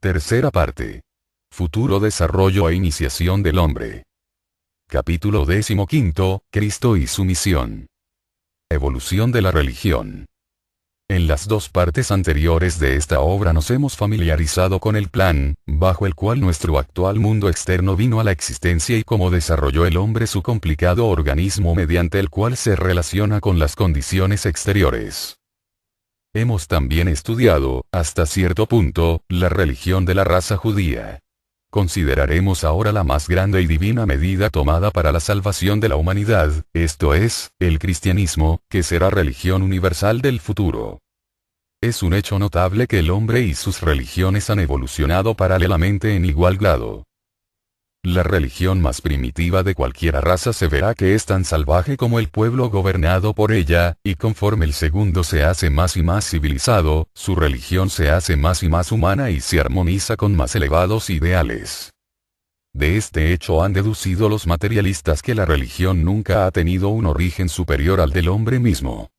Tercera parte. Futuro desarrollo e iniciación del hombre. Capítulo 15. Cristo y su misión. Evolución de la religión. En las dos partes anteriores de esta obra nos hemos familiarizado con el plan, bajo el cual nuestro actual mundo externo vino a la existencia y cómo desarrolló el hombre su complicado organismo mediante el cual se relaciona con las condiciones exteriores. Hemos también estudiado, hasta cierto punto, la religión de la raza judía. Consideraremos ahora la más grande y divina medida tomada para la salvación de la humanidad, esto es, el cristianismo, que será religión universal del futuro. Es un hecho notable que el hombre y sus religiones han evolucionado paralelamente en igual grado. La religión más primitiva de cualquier raza se verá que es tan salvaje como el pueblo gobernado por ella, y conforme el segundo se hace más y más civilizado, su religión se hace más y más humana y se armoniza con más elevados ideales. De este hecho han deducido los materialistas que la religión nunca ha tenido un origen superior al del hombre mismo.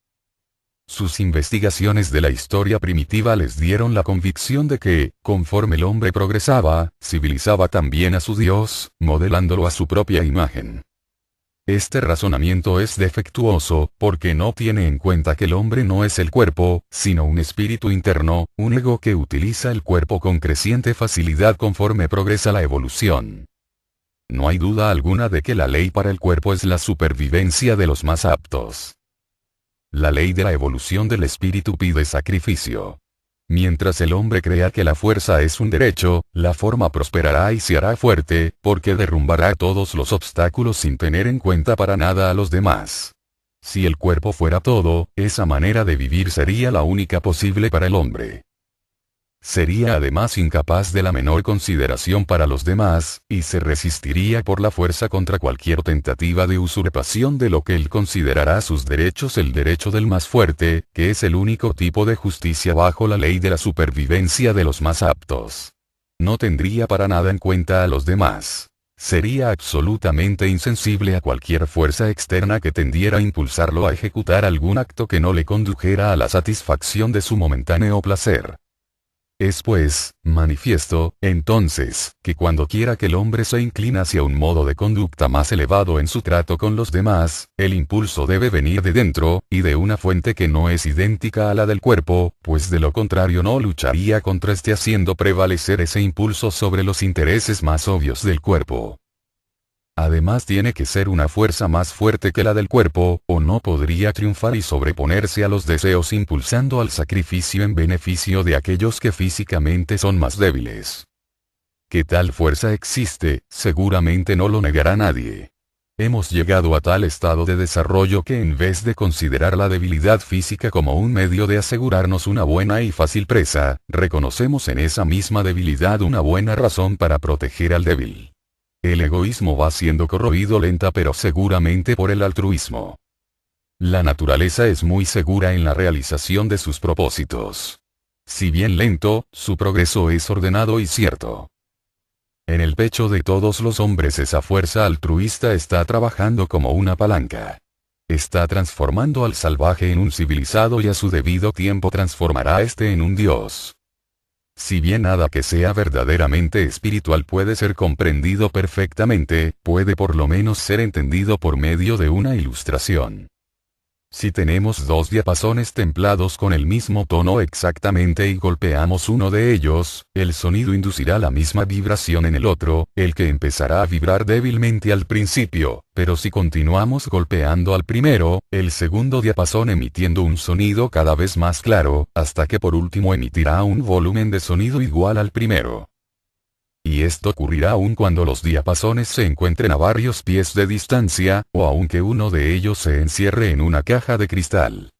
Sus investigaciones de la historia primitiva les dieron la convicción de que, conforme el hombre progresaba, civilizaba también a su Dios, modelándolo a su propia imagen. Este razonamiento es defectuoso, porque no tiene en cuenta que el hombre no es el cuerpo, sino un espíritu interno, un ego que utiliza el cuerpo con creciente facilidad conforme progresa la evolución. No hay duda alguna de que la ley para el cuerpo es la supervivencia de los más aptos. La ley de la evolución del espíritu pide sacrificio. Mientras el hombre crea que la fuerza es un derecho, la forma prosperará y se hará fuerte, porque derrumbará todos los obstáculos sin tener en cuenta para nada a los demás. Si el cuerpo fuera todo, esa manera de vivir sería la única posible para el hombre. Sería además incapaz de la menor consideración para los demás, y se resistiría por la fuerza contra cualquier tentativa de usurpación de lo que él considerará sus derechos, el derecho del más fuerte, que es el único tipo de justicia bajo la ley de la supervivencia de los más aptos. No tendría para nada en cuenta a los demás. Sería absolutamente insensible a cualquier fuerza externa que tendiera a impulsarlo a ejecutar algún acto que no le condujera a la satisfacción de su momentáneo placer. Es pues, manifiesto, entonces, que cuando quiera que el hombre se inclina hacia un modo de conducta más elevado en su trato con los demás, el impulso debe venir de dentro, y de una fuente que no es idéntica a la del cuerpo, pues de lo contrario no lucharía contra este haciendo prevalecer ese impulso sobre los intereses más obvios del cuerpo. Además tiene que ser una fuerza más fuerte que la del cuerpo, o no podría triunfar y sobreponerse a los deseos impulsando al sacrificio en beneficio de aquellos que físicamente son más débiles. Que tal fuerza existe, seguramente no lo negará nadie. Hemos llegado a tal estado de desarrollo que en vez de considerar la debilidad física como un medio de asegurarnos una buena y fácil presa, reconocemos en esa misma debilidad una buena razón para proteger al débil. El egoísmo va siendo corroído lenta pero seguramente por el altruismo. La naturaleza es muy segura en la realización de sus propósitos. Si bien lento, su progreso es ordenado y cierto. En el pecho de todos los hombres esa fuerza altruista está trabajando como una palanca. Está transformando al salvaje en un civilizado y a su debido tiempo transformará a este en un dios. Si bien nada que sea verdaderamente espiritual puede ser comprendido perfectamente, puede por lo menos ser entendido por medio de una ilustración. Si tenemos dos diapasones templados con el mismo tono exactamente y golpeamos uno de ellos, el sonido inducirá la misma vibración en el otro, el que empezará a vibrar débilmente al principio, pero si continuamos golpeando al primero, el segundo diapasón emitiendo un sonido cada vez más claro, hasta que por último emitirá un volumen de sonido igual al primero. Y esto ocurrirá aun cuando los diapasones se encuentren a varios pies de distancia, o aunque uno de ellos se encierre en una caja de cristal.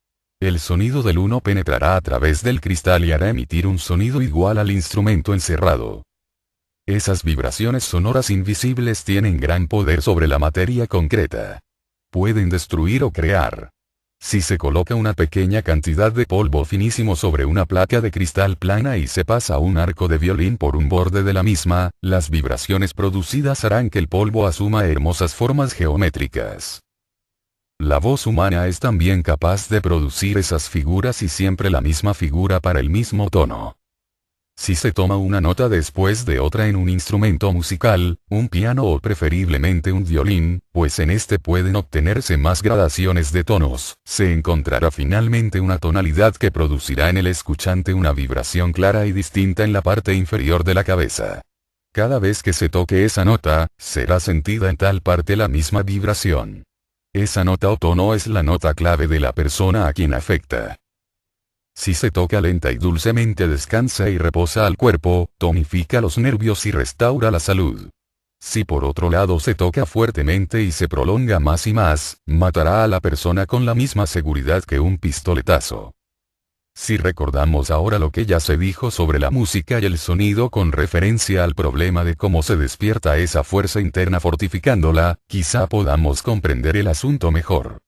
El sonido del uno penetrará a través del cristal y hará emitir un sonido igual al instrumento encerrado. Esas vibraciones sonoras invisibles tienen gran poder sobre la materia concreta. Pueden destruir o crear. Si se coloca una pequeña cantidad de polvo finísimo sobre una placa de cristal plana y se pasa un arco de violín por un borde de la misma, las vibraciones producidas harán que el polvo asuma hermosas formas geométricas. La voz humana es también capaz de producir esas figuras y siempre la misma figura para el mismo tono. Si se toma una nota después de otra en un instrumento musical, un piano o preferiblemente un violín, pues en este pueden obtenerse más gradaciones de tonos, se encontrará finalmente una tonalidad que producirá en el escuchante una vibración clara y distinta en la parte inferior de la cabeza. Cada vez que se toque esa nota, será sentida en tal parte la misma vibración. Esa nota o tono es la nota clave de la persona a quien afecta. Si se toca lenta y dulcemente, descansa y reposa al cuerpo, tonifica los nervios y restaura la salud. Si por otro lado se toca fuertemente y se prolonga más y más, matará a la persona con la misma seguridad que un pistoletazo. Si recordamos ahora lo que ya se dijo sobre la música y el sonido con referencia al problema de cómo se despierta esa fuerza interna fortificándola, quizá podamos comprender el asunto mejor.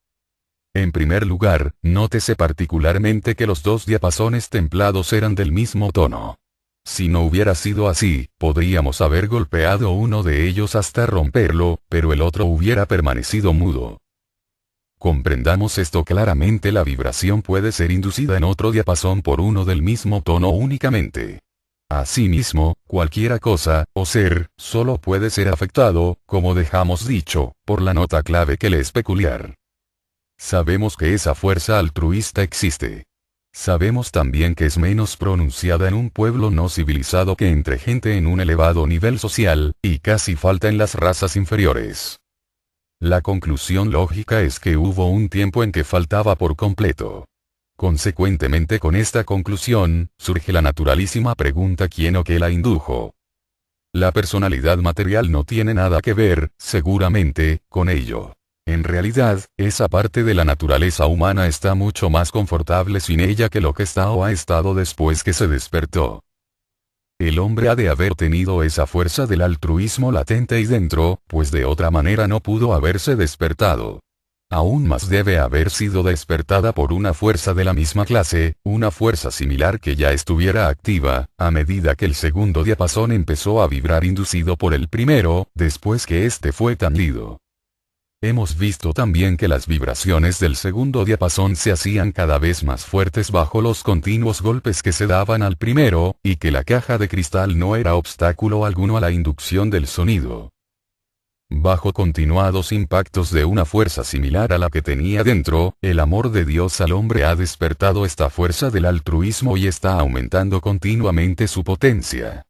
En primer lugar, nótese particularmente que los dos diapasones templados eran del mismo tono. Si no hubiera sido así, podríamos haber golpeado uno de ellos hasta romperlo, pero el otro hubiera permanecido mudo. Comprendamos esto claramente: la vibración puede ser inducida en otro diapasón por uno del mismo tono únicamente. Asimismo, cualquiera cosa, o ser, solo puede ser afectado, como dejamos dicho, por la nota clave que le es peculiar. Sabemos que esa fuerza altruista existe. Sabemos también que es menos pronunciada en un pueblo no civilizado que entre gente en un elevado nivel social, y casi falta en las razas inferiores. La conclusión lógica es que hubo un tiempo en que faltaba por completo. Consecuentemente, con esta conclusión, surge la naturalísima pregunta: ¿quién o qué la indujo? La personalidad material no tiene nada que ver, seguramente, con ello. En realidad, esa parte de la naturaleza humana está mucho más confortable sin ella que lo que está o ha estado después que se despertó. El hombre ha de haber tenido esa fuerza del altruismo latente y dentro, pues de otra manera no pudo haberse despertado. Aún más debe haber sido despertada por una fuerza de la misma clase, una fuerza similar que ya estuviera activa, a medida que el segundo diapasón empezó a vibrar inducido por el primero, después que éste fue tendido. Hemos visto también que las vibraciones del segundo diapasón se hacían cada vez más fuertes bajo los continuos golpes que se daban al primero, y que la caja de cristal no era obstáculo alguno a la inducción del sonido. Bajo continuados impactos de una fuerza similar a la que tenía dentro, el amor de Dios al hombre ha despertado esta fuerza del altruismo y está aumentando continuamente su potencia.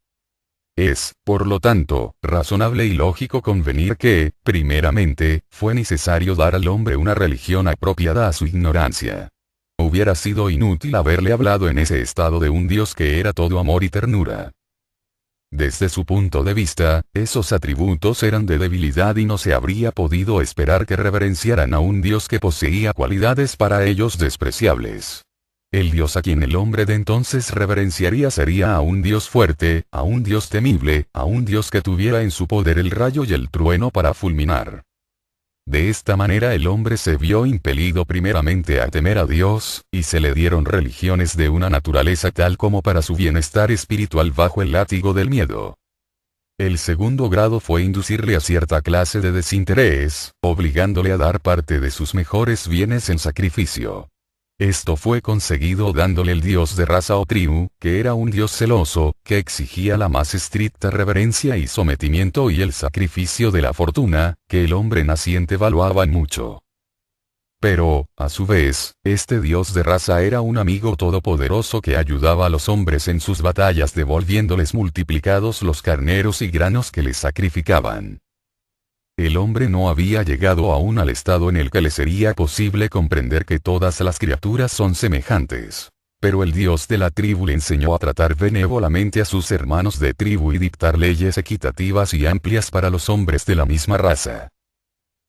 Es, por lo tanto, razonable y lógico convenir que, primeramente, fue necesario dar al hombre una religión apropiada a su ignorancia. Hubiera sido inútil haberle hablado en ese estado de un Dios que era todo amor y ternura. Desde su punto de vista, esos atributos eran de debilidad y no se habría podido esperar que reverenciaran a un Dios que poseía cualidades para ellos despreciables. El Dios a quien el hombre de entonces reverenciaría sería a un Dios fuerte, a un Dios temible, a un Dios que tuviera en su poder el rayo y el trueno para fulminar. De esta manera el hombre se vio impelido primeramente a temer a Dios, y se le dieron religiones de una naturaleza tal como para su bienestar espiritual bajo el látigo del miedo. El segundo grado fue inducirle a cierta clase de desinterés, obligándole a dar parte de sus mejores bienes en sacrificio. Esto fue conseguido dándole el dios de raza o tribu, que era un dios celoso, que exigía la más estricta reverencia y sometimiento, y el sacrificio de la fortuna, que el hombre naciente valuaba mucho. Pero, a su vez, este dios de raza era un amigo todopoderoso que ayudaba a los hombres en sus batallas devolviéndoles multiplicados los carneros y granos que les sacrificaban. El hombre no había llegado aún al estado en el que le sería posible comprender que todas las criaturas son semejantes. Pero el Dios de la tribu le enseñó a tratar benévolamente a sus hermanos de tribu y dictar leyes equitativas y amplias para los hombres de la misma raza.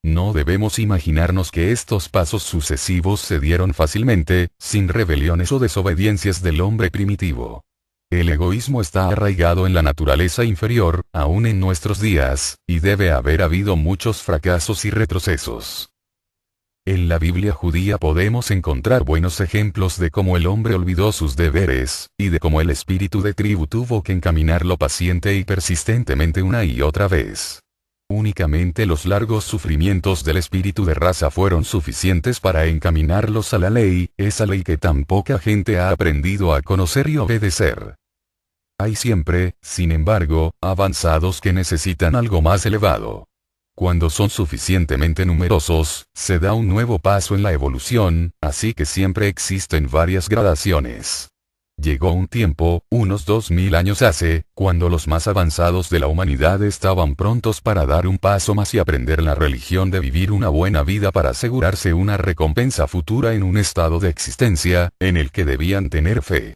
No debemos imaginarnos que estos pasos sucesivos se dieron fácilmente, sin rebeliones o desobediencias del hombre primitivo. El egoísmo está arraigado en la naturaleza inferior, aún en nuestros días, y debe haber habido muchos fracasos y retrocesos. En la Biblia judía podemos encontrar buenos ejemplos de cómo el hombre olvidó sus deberes, y de cómo el espíritu de tribu tuvo que encaminarlo paciente y persistentemente una y otra vez. Únicamente los largos sufrimientos del espíritu de raza fueron suficientes para encaminarlos a la ley, esa ley que tan poca gente ha aprendido a conocer y obedecer. Hay siempre, sin embargo, avanzados que necesitan algo más elevado. Cuando son suficientemente numerosos, se da un nuevo paso en la evolución, así que siempre existen varias gradaciones. Llegó un tiempo, unos 2000 años hace, cuando los más avanzados de la humanidad estaban prontos para dar un paso más y aprender la religión de vivir una buena vida para asegurarse una recompensa futura en un estado de existencia, en el que debían tener fe.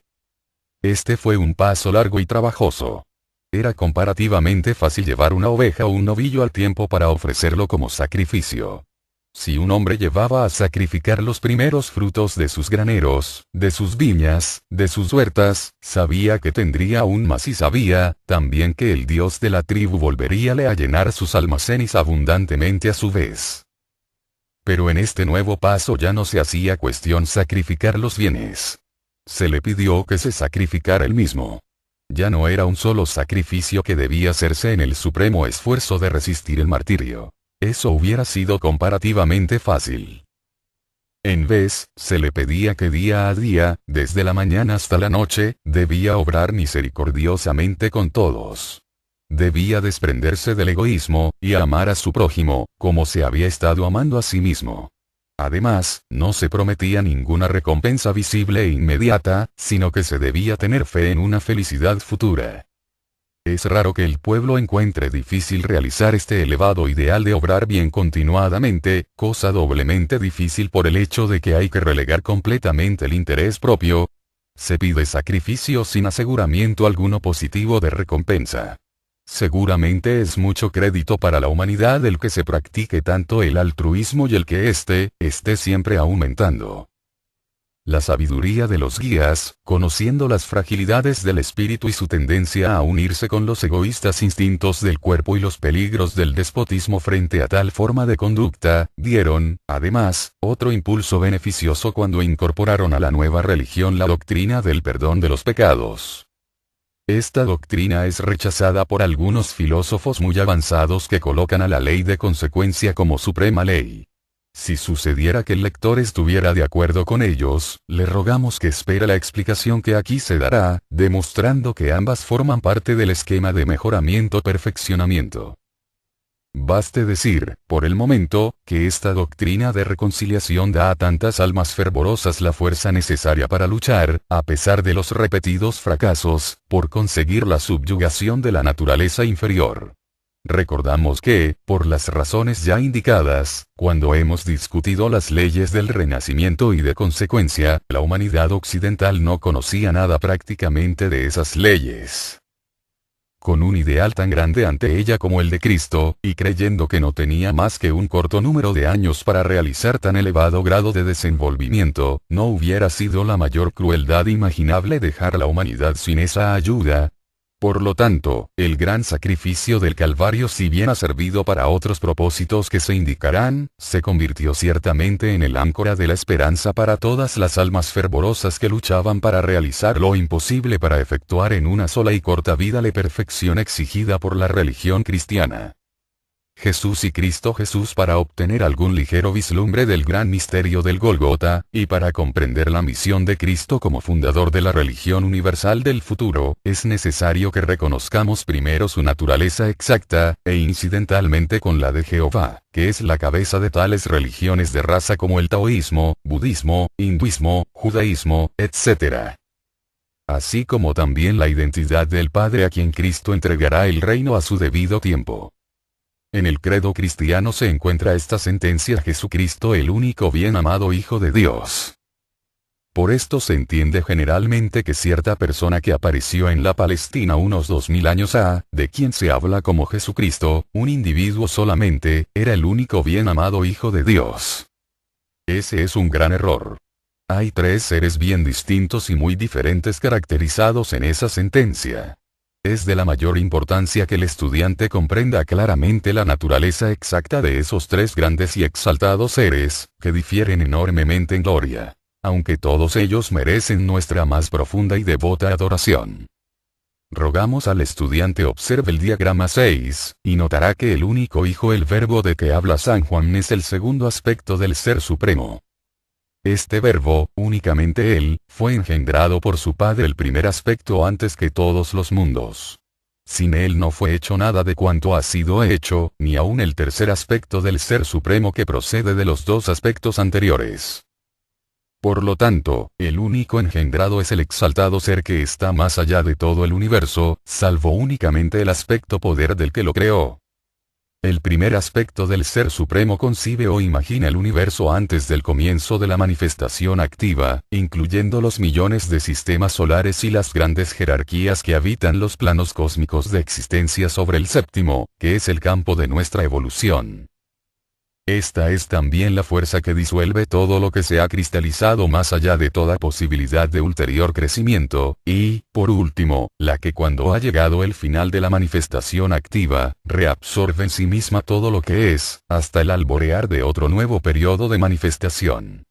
Este fue un paso largo y trabajoso. Era comparativamente fácil llevar una oveja o un novillo al tiempo para ofrecerlo como sacrificio. Si un hombre llevaba a sacrificar los primeros frutos de sus graneros, de sus viñas, de sus huertas, sabía que tendría aún más y sabía, también que el Dios de la tribu volveríale a llenar sus almacenes abundantemente a su vez. Pero en este nuevo paso ya no se hacía cuestión sacrificar los bienes. Se le pidió que se sacrificara él mismo. Ya no era un solo sacrificio que debía hacerse en el supremo esfuerzo de resistir el martirio. Eso hubiera sido comparativamente fácil. En vez, se le pedía que día a día, desde la mañana hasta la noche, debía obrar misericordiosamente con todos. Debía desprenderse del egoísmo, y amar a su prójimo, como se había estado amando a sí mismo. Además, no se prometía ninguna recompensa visible e inmediata, sino que se debía tener fe en una felicidad futura. Es raro que el pueblo encuentre difícil realizar este elevado ideal de obrar bien continuadamente, cosa doblemente difícil por el hecho de que hay que relegar completamente el interés propio. Se pide sacrificio sin aseguramiento alguno positivo de recompensa. Seguramente es mucho crédito para la humanidad el que se practique tanto el altruismo y el que esté siempre aumentando. La sabiduría de los guías, conociendo las fragilidades del espíritu y su tendencia a unirse con los egoístas instintos del cuerpo y los peligros del despotismo frente a tal forma de conducta, dieron, además, otro impulso beneficioso cuando incorporaron a la nueva religión la doctrina del perdón de los pecados. Esta doctrina es rechazada por algunos filósofos muy avanzados que colocan a la ley de consecuencia como suprema ley. Si sucediera que el lector estuviera de acuerdo con ellos, le rogamos que espere la explicación que aquí se dará, demostrando que ambas forman parte del esquema de mejoramiento-perfeccionamiento. Baste decir, por el momento, que esta doctrina de reconciliación da a tantas almas fervorosas la fuerza necesaria para luchar, a pesar de los repetidos fracasos, por conseguir la subyugación de la naturaleza inferior. Recordamos que, por las razones ya indicadas, cuando hemos discutido las leyes del renacimiento y de consecuencia, la humanidad occidental no conocía nada prácticamente de esas leyes. Con un ideal tan grande ante ella como el de Cristo, y creyendo que no tenía más que un corto número de años para realizar tan elevado grado de desenvolvimiento, no hubiera sido la mayor crueldad imaginable dejar a la humanidad sin esa ayuda. Por lo tanto, el gran sacrificio del Calvario, si bien ha servido para otros propósitos que se indicarán, se convirtió ciertamente en el áncora de la esperanza para todas las almas fervorosas que luchaban para realizar lo imposible para efectuar en una sola y corta vida la perfección exigida por la religión cristiana. Jesús y Cristo Jesús. Para obtener algún ligero vislumbre del gran misterio del Gólgota, y para comprender la misión de Cristo como fundador de la religión universal del futuro, es necesario que reconozcamos primero su naturaleza exacta, e incidentalmente con la de Jehová, que es la cabeza de tales religiones de raza como el taoísmo, budismo, hinduismo, judaísmo, etc. Así como también la identidad del Padre a quien Cristo entregará el reino a su debido tiempo. En el credo cristiano se encuentra esta sentencia: Jesucristo, el único bien amado Hijo de Dios. Por esto se entiende generalmente que cierta persona que apareció en la Palestina unos 2000 años de quien se habla como Jesucristo, un individuo solamente, era el único bien amado Hijo de Dios. Ese es un gran error. Hay tres seres bien distintos y muy diferentes caracterizados en esa sentencia. Es de la mayor importancia que el estudiante comprenda claramente la naturaleza exacta de esos tres grandes y exaltados seres, que difieren enormemente en gloria, aunque todos ellos merecen nuestra más profunda y devota adoración. Rogamos al estudiante observe el diagrama 6, y notará que el único Hijo, el Verbo de que habla San Juan, es el segundo aspecto del Ser Supremo. Este verbo, únicamente él, fue engendrado por su Padre el primer aspecto antes que todos los mundos. Sin él no fue hecho nada de cuanto ha sido hecho, ni aun el tercer aspecto del Ser Supremo que procede de los dos aspectos anteriores. Por lo tanto, el único engendrado es el exaltado ser que está más allá de todo el universo, salvo únicamente el aspecto poder del que lo creó. El primer aspecto del Ser Supremo concibe o imagina el universo antes del comienzo de la manifestación activa, incluyendo los millones de sistemas solares y las grandes jerarquías que habitan los planos cósmicos de existencia sobre el séptimo, que es el campo de nuestra evolución. Esta es también la fuerza que disuelve todo lo que se ha cristalizado más allá de toda posibilidad de ulterior crecimiento, y, por último, la que cuando ha llegado el final de la manifestación activa, reabsorbe en sí misma todo lo que es, hasta el alborear de otro nuevo periodo de manifestación.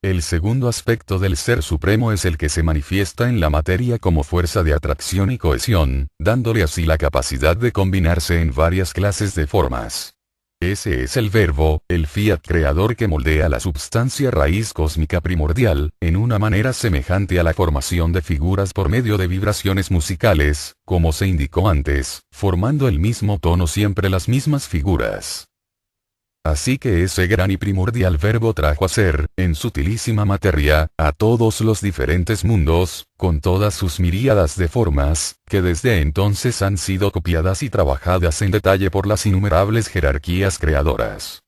El segundo aspecto del Ser Supremo es el que se manifiesta en la materia como fuerza de atracción y cohesión, dándole así la capacidad de combinarse en varias clases de formas. Ese es el verbo, el fiat creador que moldea la substancia raíz cósmica primordial, en una manera semejante a la formación de figuras por medio de vibraciones musicales, como se indicó antes, formando el mismo tono siempre las mismas figuras. Así que ese gran y primordial verbo trajo a ser, en sutilísima materia, a todos los diferentes mundos, con todas sus miríadas de formas, que desde entonces han sido copiadas y trabajadas en detalle por las innumerables jerarquías creadoras.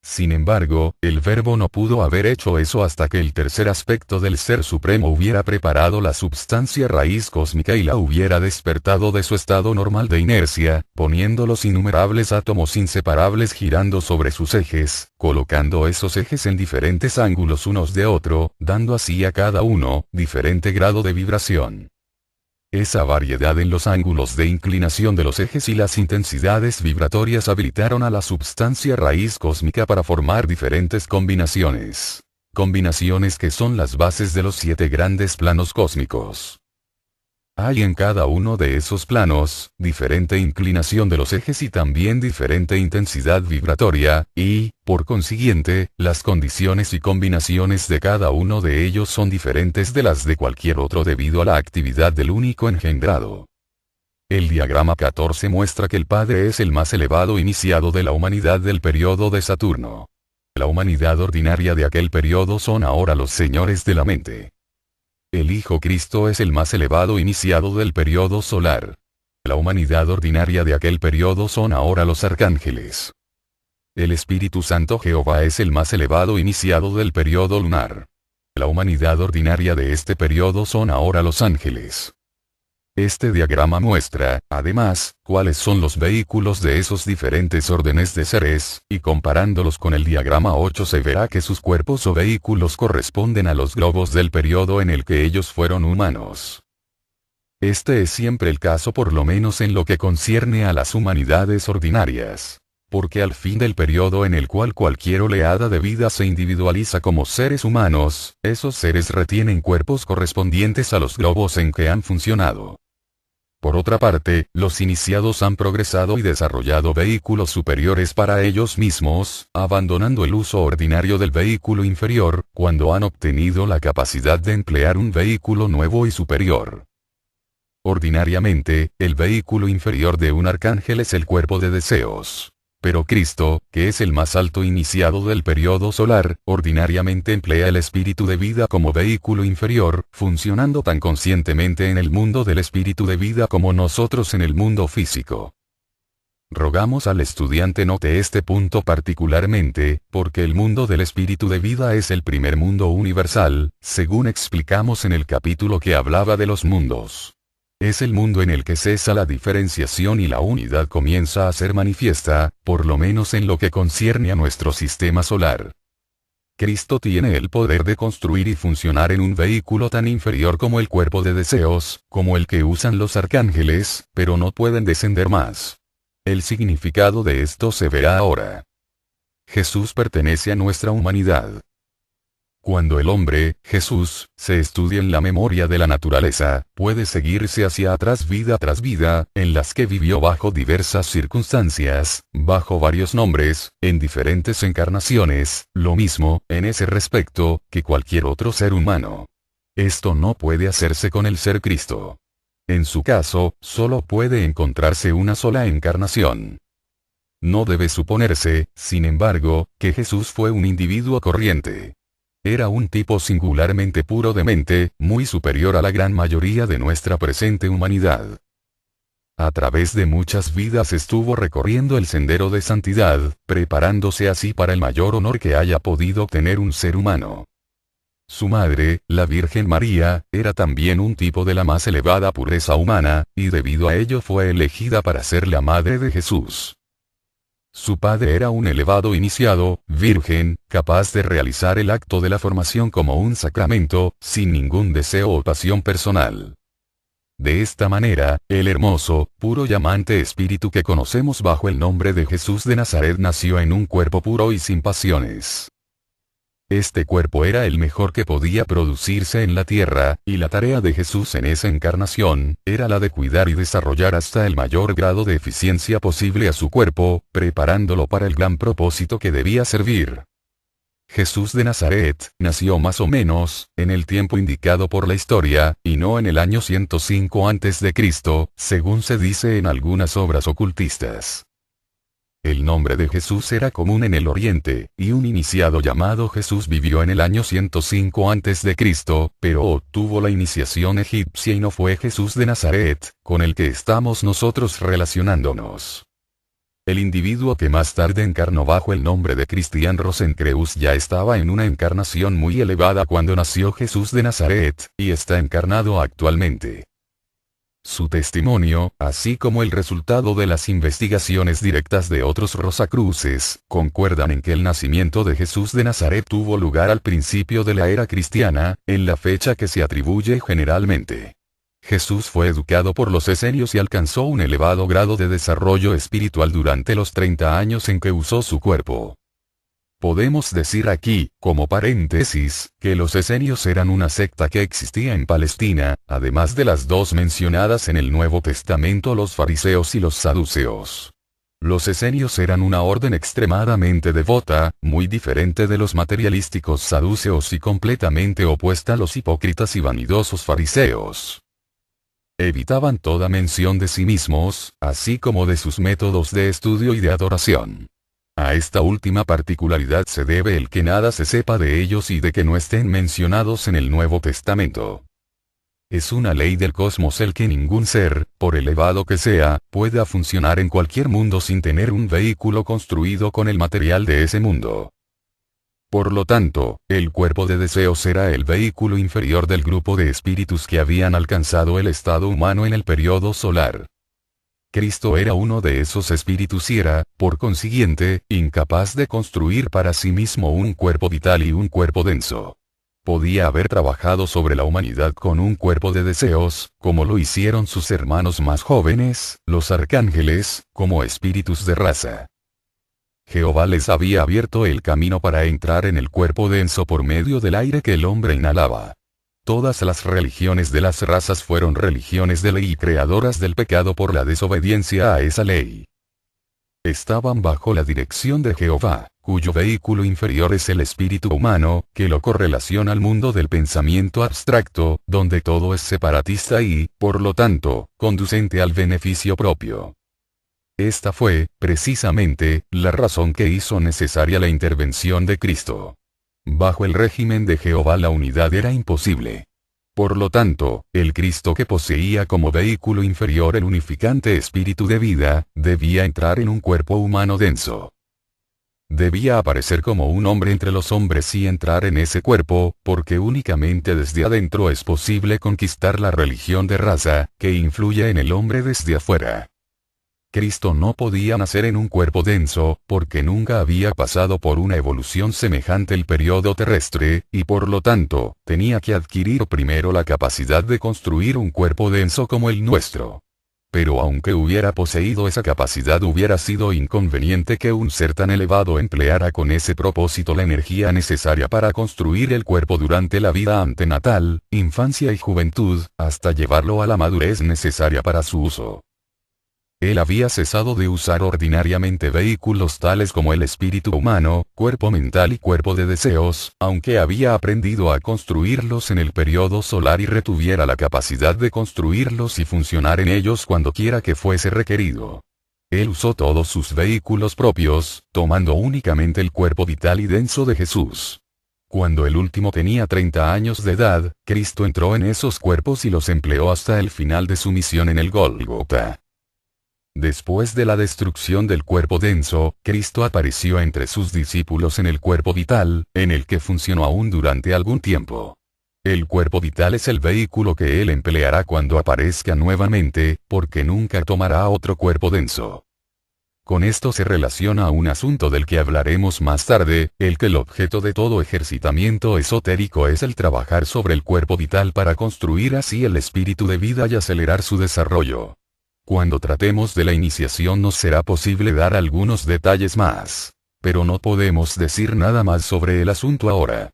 Sin embargo, el verbo no pudo haber hecho eso hasta que el tercer aspecto del Ser Supremo hubiera preparado la substancia raíz cósmica y la hubiera despertado de su estado normal de inercia, poniendo los innumerables átomos inseparables girando sobre sus ejes, colocando esos ejes en diferentes ángulos unos de otro, dando así a cada uno, diferente grado de vibración. Esa variedad en los ángulos de inclinación de los ejes y las intensidades vibratorias habilitaron a la substancia raíz cósmica para formar diferentes combinaciones. Combinaciones que son las bases de los 7 grandes planos cósmicos. Hay en cada uno de esos planos, diferente inclinación de los ejes y también diferente intensidad vibratoria, y, por consiguiente, las condiciones y combinaciones de cada uno de ellos son diferentes de las de cualquier otro debido a la actividad del único engendrado. El diagrama 14 muestra que el Padre es el más elevado iniciado de la humanidad del periodo de Saturno. La humanidad ordinaria de aquel periodo son ahora los señores de la mente. El Hijo Cristo es el más elevado iniciado del periodo solar. La humanidad ordinaria de aquel periodo son ahora los arcángeles. El Espíritu Santo Jehová es el más elevado iniciado del periodo lunar. La humanidad ordinaria de este periodo son ahora los ángeles. Este diagrama muestra, además, cuáles son los vehículos de esos diferentes órdenes de seres, y comparándolos con el diagrama 8 se verá que sus cuerpos o vehículos corresponden a los globos del periodo en el que ellos fueron humanos. Este es siempre el caso por lo menos en lo que concierne a las humanidades ordinarias. Porque al fin del periodo en el cual cualquier oleada de vida se individualiza como seres humanos, esos seres retienen cuerpos correspondientes a los globos en que han funcionado. Por otra parte, los iniciados han progresado y desarrollado vehículos superiores para ellos mismos, abandonando el uso ordinario del vehículo inferior, cuando han obtenido la capacidad de emplear un vehículo nuevo y superior. Ordinariamente, el vehículo inferior de un arcángel es el cuerpo de deseos. Pero Cristo, que es el más alto iniciado del periodo solar, ordinariamente emplea el espíritu de vida como vehículo inferior, funcionando tan conscientemente en el mundo del espíritu de vida como nosotros en el mundo físico. Rogamos al estudiante note este punto particularmente, porque el mundo del espíritu de vida es el primer mundo universal, según explicamos en el capítulo que hablaba de los mundos. Es el mundo en el que cesa la diferenciación y la unidad comienza a ser manifiesta, por lo menos en lo que concierne a nuestro sistema solar. Cristo tiene el poder de construir y funcionar en un vehículo tan inferior como el cuerpo de deseos, como el que usan los arcángeles, pero no pueden descender más. El significado de esto se verá ahora. Jesús pertenece a nuestra humanidad. Cuando el hombre, Jesús, se estudia en la memoria de la naturaleza, puede seguirse hacia atrás vida tras vida, en las que vivió bajo diversas circunstancias, bajo varios nombres, en diferentes encarnaciones, lo mismo, en ese respecto, que cualquier otro ser humano. Esto no puede hacerse con el ser Cristo. En su caso, solo puede encontrarse una sola encarnación. No debe suponerse, sin embargo, que Jesús fue un individuo corriente. Era un tipo singularmente puro de mente, muy superior a la gran mayoría de nuestra presente humanidad. A través de muchas vidas estuvo recorriendo el sendero de santidad, preparándose así para el mayor honor que haya podido obtener un ser humano. Su madre, la Virgen María, era también un tipo de la más elevada pureza humana, y debido a ello fue elegida para ser la madre de Jesús. Su padre era un elevado iniciado, virgen, capaz de realizar el acto de la formación como un sacramento, sin ningún deseo o pasión personal. De esta manera, el hermoso, puro y amante espíritu que conocemos bajo el nombre de Jesús de Nazaret nació en un cuerpo puro y sin pasiones. Este cuerpo era el mejor que podía producirse en la tierra, y la tarea de Jesús en esa encarnación, era la de cuidar y desarrollar hasta el mayor grado de eficiencia posible a su cuerpo, preparándolo para el gran propósito que debía servir. Jesús de Nazaret, nació más o menos, en el tiempo indicado por la historia, y no en el año 105 a.C., según se dice en algunas obras ocultistas. El nombre de Jesús era común en el Oriente, y un iniciado llamado Jesús vivió en el año 105 a.C., pero obtuvo la iniciación egipcia y no fue Jesús de Nazaret, con el que estamos nosotros relacionándonos. El individuo que más tarde encarnó bajo el nombre de Christian Rosenkreuz ya estaba en una encarnación muy elevada cuando nació Jesús de Nazaret, y está encarnado actualmente. Su testimonio, así como el resultado de las investigaciones directas de otros Rosacruces, concuerdan en que el nacimiento de Jesús de Nazaret tuvo lugar al principio de la era cristiana, en la fecha que se atribuye generalmente. Jesús fue educado por los esenios y alcanzó un elevado grado de desarrollo espiritual durante los 30 años en que usó su cuerpo. Podemos decir aquí, como paréntesis, que los esenios eran una secta que existía en Palestina, además de las dos mencionadas en el Nuevo Testamento, los fariseos y los saduceos. Los esenios eran una orden extremadamente devota, muy diferente de los materialísticos saduceos y completamente opuesta a los hipócritas y vanidosos fariseos. Evitaban toda mención de sí mismos, así como de sus métodos de estudio y de adoración. A esta última particularidad se debe el que nada se sepa de ellos y de que no estén mencionados en el Nuevo Testamento. Es una ley del cosmos el que ningún ser, por elevado que sea, pueda funcionar en cualquier mundo sin tener un vehículo construido con el material de ese mundo. Por lo tanto, el cuerpo de deseos era el vehículo inferior del grupo de espíritus que habían alcanzado el estado humano en el periodo solar. Cristo era uno de esos espíritus y era, por consiguiente, incapaz de construir para sí mismo un cuerpo vital y un cuerpo denso. Podía haber trabajado sobre la humanidad con un cuerpo de deseos, como lo hicieron sus hermanos más jóvenes, los arcángeles, como espíritus de raza. Jehová les había abierto el camino para entrar en el cuerpo denso por medio del aire que el hombre inhalaba. Todas las religiones de las razas fueron religiones de ley y creadoras del pecado por la desobediencia a esa ley. Estaban bajo la dirección de Jehová, cuyo vehículo inferior es el espíritu humano, que lo correlaciona al mundo del pensamiento abstracto, donde todo es separatista y, por lo tanto, conducente al beneficio propio. Esta fue, precisamente, la razón que hizo necesaria la intervención de Cristo. Bajo el régimen de Jehová la unidad era imposible. Por lo tanto, el Cristo que poseía como vehículo inferior el unificante espíritu de vida, debía entrar en un cuerpo humano denso. Debía aparecer como un hombre entre los hombres y entrar en ese cuerpo, porque únicamente desde adentro es posible conquistar la religión de raza, que influye en el hombre desde afuera. Cristo no podía nacer en un cuerpo denso, porque nunca había pasado por una evolución semejante el periodo terrestre, y por lo tanto, tenía que adquirir primero la capacidad de construir un cuerpo denso como el nuestro. Pero aunque hubiera poseído esa capacidad, hubiera sido inconveniente que un ser tan elevado empleara con ese propósito la energía necesaria para construir el cuerpo durante la vida antenatal, infancia y juventud, hasta llevarlo a la madurez necesaria para su uso. Él había cesado de usar ordinariamente vehículos tales como el espíritu humano, cuerpo mental y cuerpo de deseos, aunque había aprendido a construirlos en el periodo solar y retuviera la capacidad de construirlos y funcionar en ellos cuando quiera que fuese requerido. Él usó todos sus vehículos propios, tomando únicamente el cuerpo vital y denso de Jesús. Cuando el último tenía 30 años de edad, Cristo entró en esos cuerpos y los empleó hasta el final de su misión en el Gólgota. Después de la destrucción del cuerpo denso, Cristo apareció entre sus discípulos en el cuerpo vital, en el que funcionó aún durante algún tiempo. El cuerpo vital es el vehículo que Él empleará cuando aparezca nuevamente, porque nunca tomará otro cuerpo denso. Con esto se relaciona un asunto del que hablaremos más tarde, el que el objeto de todo ejercitamiento esotérico es el trabajar sobre el cuerpo vital para construir así el espíritu de vida y acelerar su desarrollo. Cuando tratemos de la iniciación nos será posible dar algunos detalles más. Pero no podemos decir nada más sobre el asunto ahora.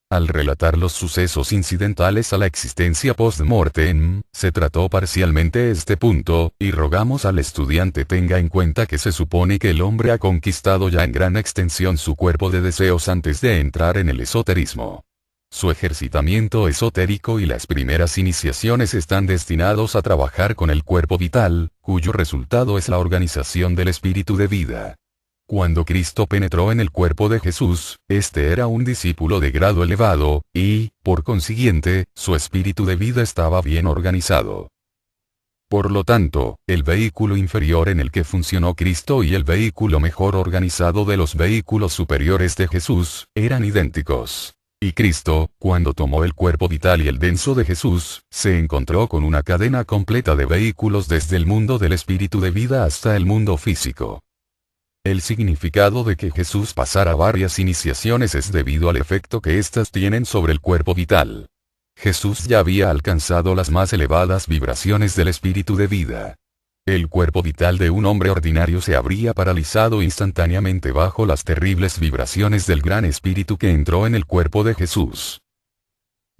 Al relatar los sucesos incidentales a la existencia post-mortem, se trató parcialmente este punto, y rogamos al estudiante tenga en cuenta que se supone que el hombre ha conquistado ya en gran extensión su cuerpo de deseos antes de entrar en el esoterismo. Su ejercitamiento esotérico y las primeras iniciaciones están destinados a trabajar con el cuerpo vital, cuyo resultado es la organización del espíritu de vida. Cuando Cristo penetró en el cuerpo de Jesús, este era un discípulo de grado elevado, y, por consiguiente, su espíritu de vida estaba bien organizado. Por lo tanto, el vehículo inferior en el que funcionó Cristo y el vehículo mejor organizado de los vehículos superiores de Jesús, eran idénticos. Y Cristo, cuando tomó el cuerpo vital y el denso de Jesús, se encontró con una cadena completa de vehículos desde el mundo del espíritu de vida hasta el mundo físico. El significado de que Jesús pasara varias iniciaciones es debido al efecto que éstas tienen sobre el cuerpo vital. Jesús ya había alcanzado las más elevadas vibraciones del espíritu de vida. El cuerpo vital de un hombre ordinario se habría paralizado instantáneamente bajo las terribles vibraciones del gran espíritu que entró en el cuerpo de Jesús.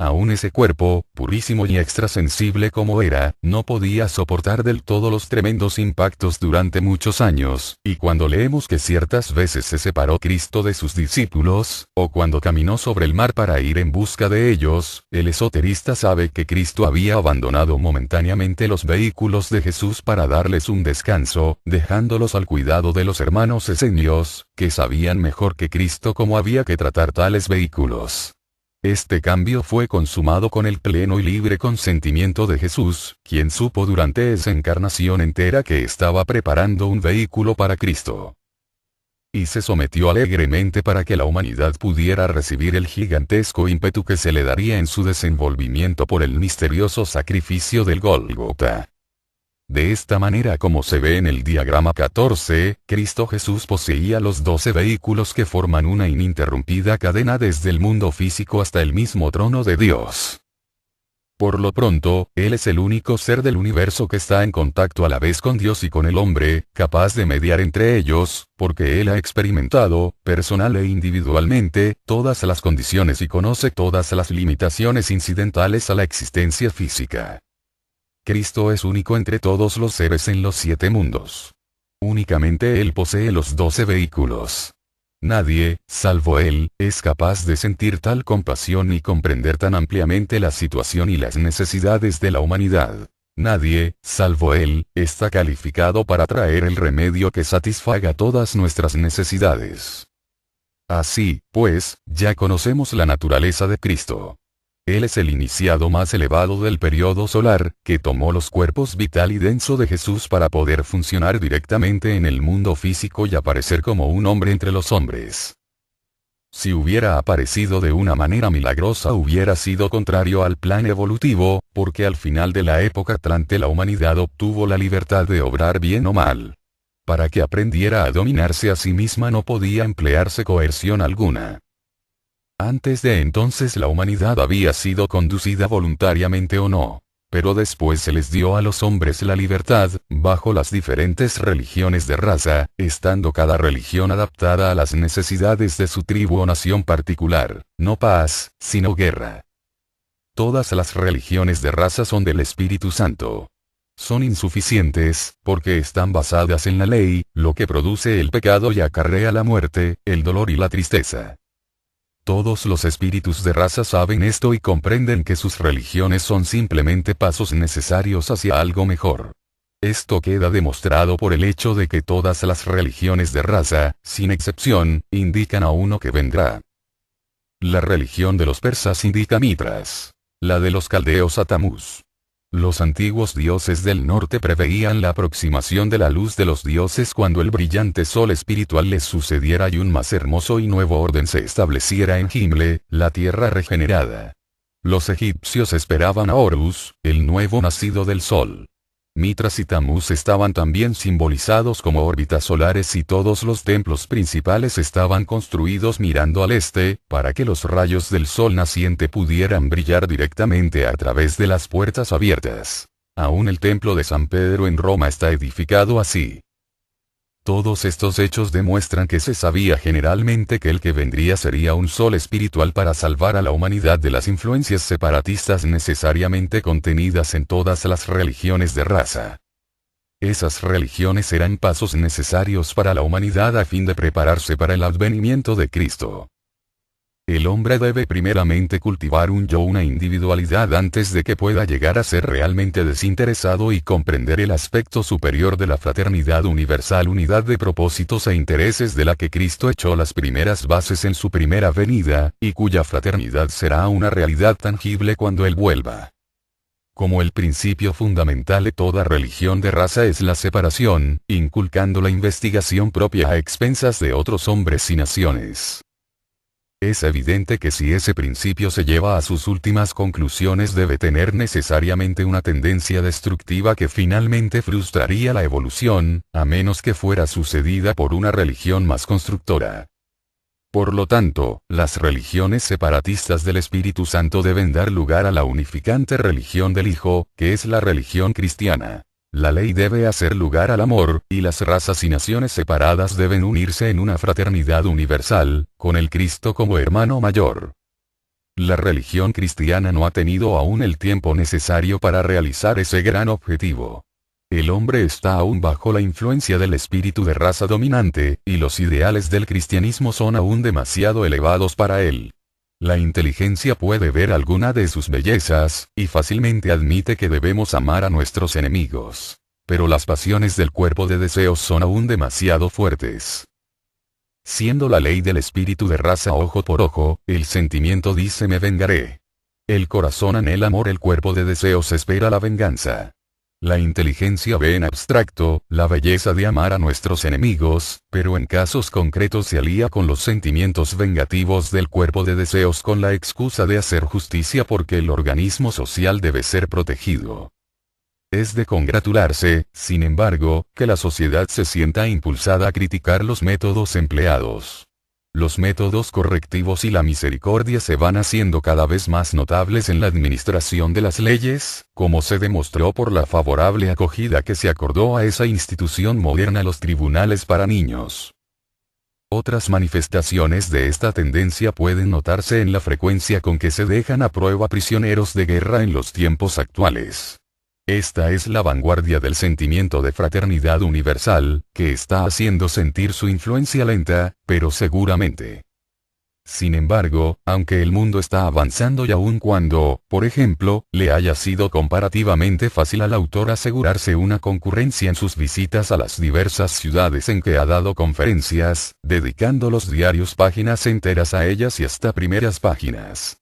Aún ese cuerpo, purísimo y extrasensible como era, no podía soportar del todo los tremendos impactos durante muchos años, y cuando leemos que ciertas veces se separó Cristo de sus discípulos, o cuando caminó sobre el mar para ir en busca de ellos, el esoterista sabe que Cristo había abandonado momentáneamente los vehículos de Jesús para darles un descanso, dejándolos al cuidado de los hermanos esenios, que sabían mejor que Cristo cómo había que tratar tales vehículos. Este cambio fue consumado con el pleno y libre consentimiento de Jesús, quien supo durante esa encarnación entera que estaba preparando un vehículo para Cristo. Y se sometió alegremente para que la humanidad pudiera recibir el gigantesco ímpetu que se le daría en su desenvolvimiento por el misterioso sacrificio del Gólgota. De esta manera, como se ve en el diagrama 14, Cristo Jesús poseía los 12 vehículos que forman una ininterrumpida cadena desde el mundo físico hasta el mismo trono de Dios. Por lo pronto, Él es el único ser del universo que está en contacto a la vez con Dios y con el hombre, capaz de mediar entre ellos, porque Él ha experimentado, personal e individualmente, todas las condiciones y conoce todas las limitaciones incidentales a la existencia física. Cristo es único entre todos los seres en los 7 mundos. Únicamente Él posee los 12 vehículos. Nadie, salvo Él, es capaz de sentir tal compasión y comprender tan ampliamente la situación y las necesidades de la humanidad. Nadie, salvo Él, está calificado para traer el remedio que satisfaga todas nuestras necesidades. Así, pues, ya conocemos la naturaleza de Cristo. Él es el iniciado más elevado del periodo solar, que tomó los cuerpos vital y denso de Jesús para poder funcionar directamente en el mundo físico y aparecer como un hombre entre los hombres. Si hubiera aparecido de una manera milagrosa hubiera sido contrario al plan evolutivo, porque al final de la época atlante la humanidad obtuvo la libertad de obrar bien o mal. Para que aprendiera a dominarse a sí misma no podía emplearse coerción alguna. Antes de entonces la humanidad había sido conducida voluntariamente o no. Pero después se les dio a los hombres la libertad, bajo las diferentes religiones de raza, estando cada religión adaptada a las necesidades de su tribu o nación particular, no paz, sino guerra. Todas las religiones de raza son del Espíritu Santo. Son insuficientes, porque están basadas en la ley, lo que produce el pecado y acarrea la muerte, el dolor y la tristeza. Todos los espíritus de raza saben esto y comprenden que sus religiones son simplemente pasos necesarios hacia algo mejor. Esto queda demostrado por el hecho de que todas las religiones de raza, sin excepción, indican a uno que vendrá. La religión de los persas indica a Mitras. La de los caldeos a Tamuz. Los antiguos dioses del norte preveían la aproximación de la luz de los dioses cuando el brillante sol espiritual les sucediera y un más hermoso y nuevo orden se estableciera en Gimle, la tierra regenerada. Los egipcios esperaban a Horus, el nuevo nacido del sol. Mitras y Tamuz estaban también simbolizados como órbitas solares y todos los templos principales estaban construidos mirando al este, para que los rayos del sol naciente pudieran brillar directamente a través de las puertas abiertas. Aún el templo de San Pedro en Roma está edificado así. Todos estos hechos demuestran que se sabía generalmente que el que vendría sería un sol espiritual para salvar a la humanidad de las influencias separatistas necesariamente contenidas en todas las religiones de raza. Esas religiones eran pasos necesarios para la humanidad a fin de prepararse para el advenimiento de Cristo. El hombre debe primeramente cultivar un yo, una individualidad antes de que pueda llegar a ser realmente desinteresado y comprender el aspecto superior de la fraternidad universal, unidad de propósitos e intereses de la que Cristo echó las primeras bases en su primera venida, y cuya fraternidad será una realidad tangible cuando Él vuelva. Como el principio fundamental de toda religión de raza es la separación, inculcando la investigación propia a expensas de otros hombres y naciones. Es evidente que si ese principio se lleva a sus últimas conclusiones debe tener necesariamente una tendencia destructiva que finalmente frustraría la evolución, a menos que fuera sucedida por una religión más constructora. Por lo tanto, las religiones separatistas del Espíritu Santo deben dar lugar a la unificante religión del Hijo, que es la religión cristiana. La ley debe hacer lugar al amor, y las razas y naciones separadas deben unirse en una fraternidad universal, con el Cristo como hermano mayor. La religión cristiana no ha tenido aún el tiempo necesario para realizar ese gran objetivo. El hombre está aún bajo la influencia del espíritu de raza dominante, y los ideales del cristianismo son aún demasiado elevados para él. La inteligencia puede ver alguna de sus bellezas, y fácilmente admite que debemos amar a nuestros enemigos. Pero las pasiones del cuerpo de deseos son aún demasiado fuertes. Siendo la ley del espíritu de raza ojo por ojo, el sentimiento dice me vengaré. El corazón anhela amor, el cuerpo de deseos espera la venganza. La inteligencia ve en abstracto la belleza de amar a nuestros enemigos, pero en casos concretos se alía con los sentimientos vengativos del cuerpo de deseos con la excusa de hacer justicia porque el organismo social debe ser protegido. Es de congratularse, sin embargo, que la sociedad se sienta impulsada a criticar los métodos empleados. Los métodos correctivos y la misericordia se van haciendo cada vez más notables en la administración de las leyes, como se demostró por la favorable acogida que se acordó a esa institución moderna, los tribunales para niños. Otras manifestaciones de esta tendencia pueden notarse en la frecuencia con que se dejan a prueba prisioneros de guerra en los tiempos actuales. Esta es la vanguardia del sentimiento de fraternidad universal, que está haciendo sentir su influencia lenta, pero seguramente. Sin embargo, aunque el mundo está avanzando y aun cuando, por ejemplo, le haya sido comparativamente fácil al autor asegurarse una concurrencia en sus visitas a las diversas ciudades en que ha dado conferencias, dedicando los diarios páginas enteras a ellas y hasta primeras páginas.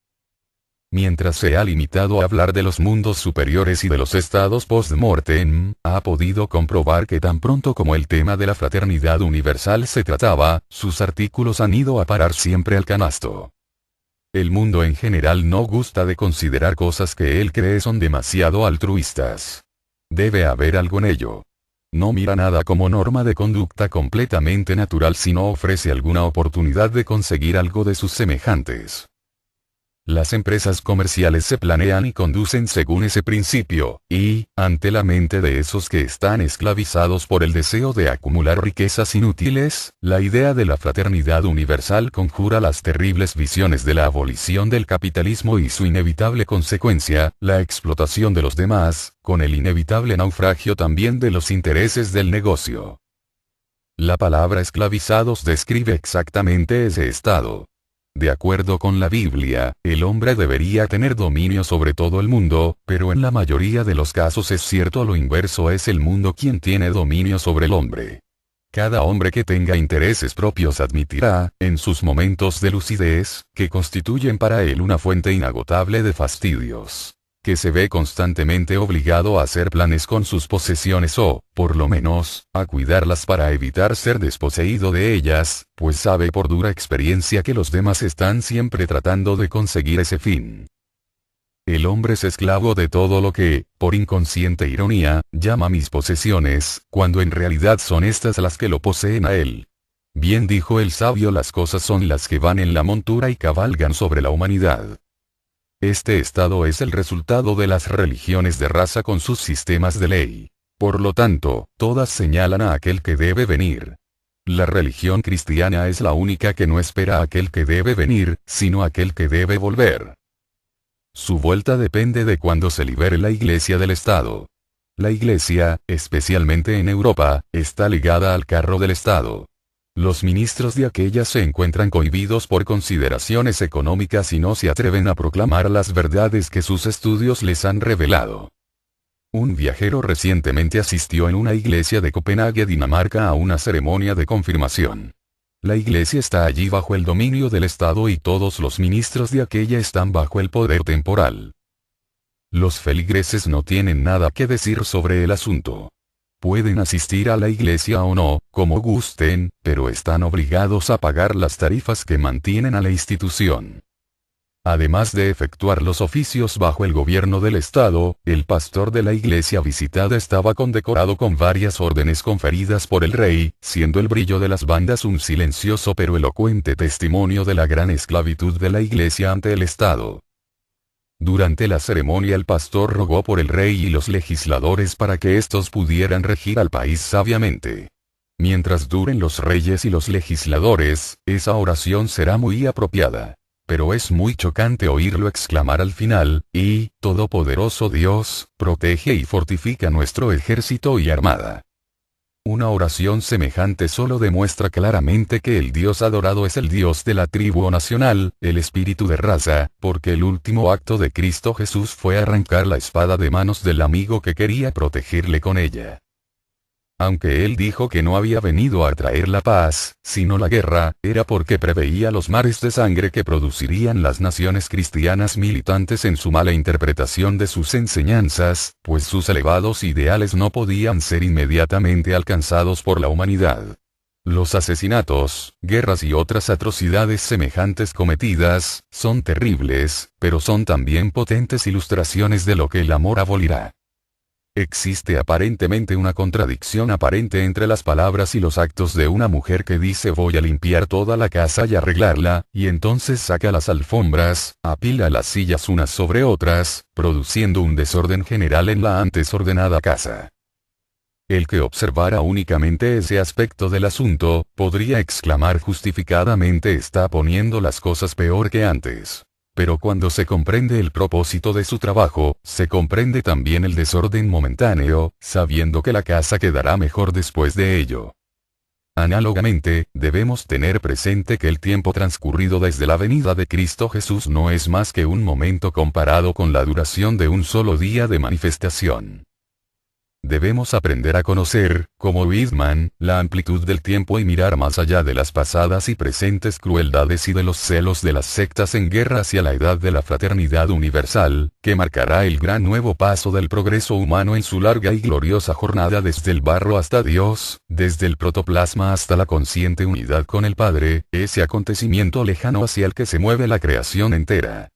Mientras se ha limitado a hablar de los mundos superiores y de los estados post-mortem, ha podido comprobar que tan pronto como el tema de la fraternidad universal se trataba, sus artículos han ido a parar siempre al canasto. El mundo en general no gusta de considerar cosas que él cree son demasiado altruistas. Debe haber algo en ello. No mira nada como norma de conducta completamente natural si no ofrece alguna oportunidad de conseguir algo de sus semejantes. Las empresas comerciales se planean y conducen según ese principio, y, ante la mente de esos que están esclavizados por el deseo de acumular riquezas inútiles, la idea de la fraternidad universal conjura las terribles visiones de la abolición del capitalismo y su inevitable consecuencia, la explotación de los demás, con el inevitable naufragio también de los intereses del negocio. La palabra esclavizados describe exactamente ese estado. De acuerdo con la Biblia, el hombre debería tener dominio sobre todo el mundo, pero en la mayoría de los casos es cierto lo inverso, es el mundo quien tiene dominio sobre el hombre. Cada hombre que tenga intereses propios admitirá, en sus momentos de lucidez, que constituyen para él una fuente inagotable de fastidios. Que se ve constantemente obligado a hacer planes con sus posesiones o, por lo menos, a cuidarlas para evitar ser desposeído de ellas, pues sabe por dura experiencia que los demás están siempre tratando de conseguir ese fin. El hombre es esclavo de todo lo que, por inconsciente ironía, llama mis posesiones, cuando en realidad son estas las que lo poseen a él. Bien dijo el sabio, las cosas son las que van en la montura y cabalgan sobre la humanidad. Este estado es el resultado de las religiones de raza con sus sistemas de ley. Por lo tanto, todas señalan a aquel que debe venir. La religión cristiana es la única que no espera a aquel que debe venir, sino a aquel que debe volver. Su vuelta depende de cuándo se libere la Iglesia del Estado. La Iglesia, especialmente en Europa, está ligada al carro del Estado. Los ministros de aquella se encuentran cohibidos por consideraciones económicas y no se atreven a proclamar las verdades que sus estudios les han revelado. Un viajero recientemente asistió en una iglesia de Copenhague, Dinamarca, a una ceremonia de confirmación. La iglesia está allí bajo el dominio del Estado y todos los ministros de aquella están bajo el poder temporal. Los feligreses no tienen nada que decir sobre el asunto. Pueden asistir a la iglesia o no, como gusten, pero están obligados a pagar las tarifas que mantienen a la institución. Además de efectuar los oficios bajo el gobierno del Estado, el pastor de la iglesia visitada estaba condecorado con varias órdenes conferidas por el rey, siendo el brillo de las bandas un silencioso pero elocuente testimonio de la gran esclavitud de la iglesia ante el Estado. Durante la ceremonia el pastor rogó por el rey y los legisladores para que éstos pudieran regir al país sabiamente. Mientras duren los reyes y los legisladores, esa oración será muy apropiada. Pero es muy chocante oírlo exclamar al final, y, Todopoderoso Dios, protege y fortifica nuestro ejército y armada. Una oración semejante solo demuestra claramente que el Dios adorado es el Dios de la tribu o nacional, el espíritu de raza, porque el último acto de Cristo Jesús fue arrancar la espada de manos del amigo que quería protegerle con ella. Aunque él dijo que no había venido a traer la paz, sino la guerra, era porque preveía los mares de sangre que producirían las naciones cristianas militantes en su mala interpretación de sus enseñanzas, pues sus elevados ideales no podían ser inmediatamente alcanzados por la humanidad. Los asesinatos, guerras y otras atrocidades semejantes cometidas, son terribles, pero son también potentes ilustraciones de lo que el amor abolirá. Existe aparentemente una contradicción aparente entre las palabras y los actos de una mujer que dice voy a limpiar toda la casa y arreglarla, y entonces saca las alfombras, apila las sillas unas sobre otras, produciendo un desorden general en la antes ordenada casa. El que observara únicamente ese aspecto del asunto, podría exclamar justificadamente está poniendo las cosas peor que antes. Pero cuando se comprende el propósito de su trabajo, se comprende también el desorden momentáneo, sabiendo que la casa quedará mejor después de ello. Análogamente, debemos tener presente que el tiempo transcurrido desde la venida de Cristo Jesús no es más que un momento comparado con la duración de un solo día de manifestación. Debemos aprender a conocer, como Whitman, la amplitud del tiempo y mirar más allá de las pasadas y presentes crueldades y de los celos de las sectas en guerra hacia la edad de la fraternidad universal, que marcará el gran nuevo paso del progreso humano en su larga y gloriosa jornada desde el barro hasta Dios, desde el protoplasma hasta la consciente unidad con el Padre, ese acontecimiento lejano hacia el que se mueve la creación entera.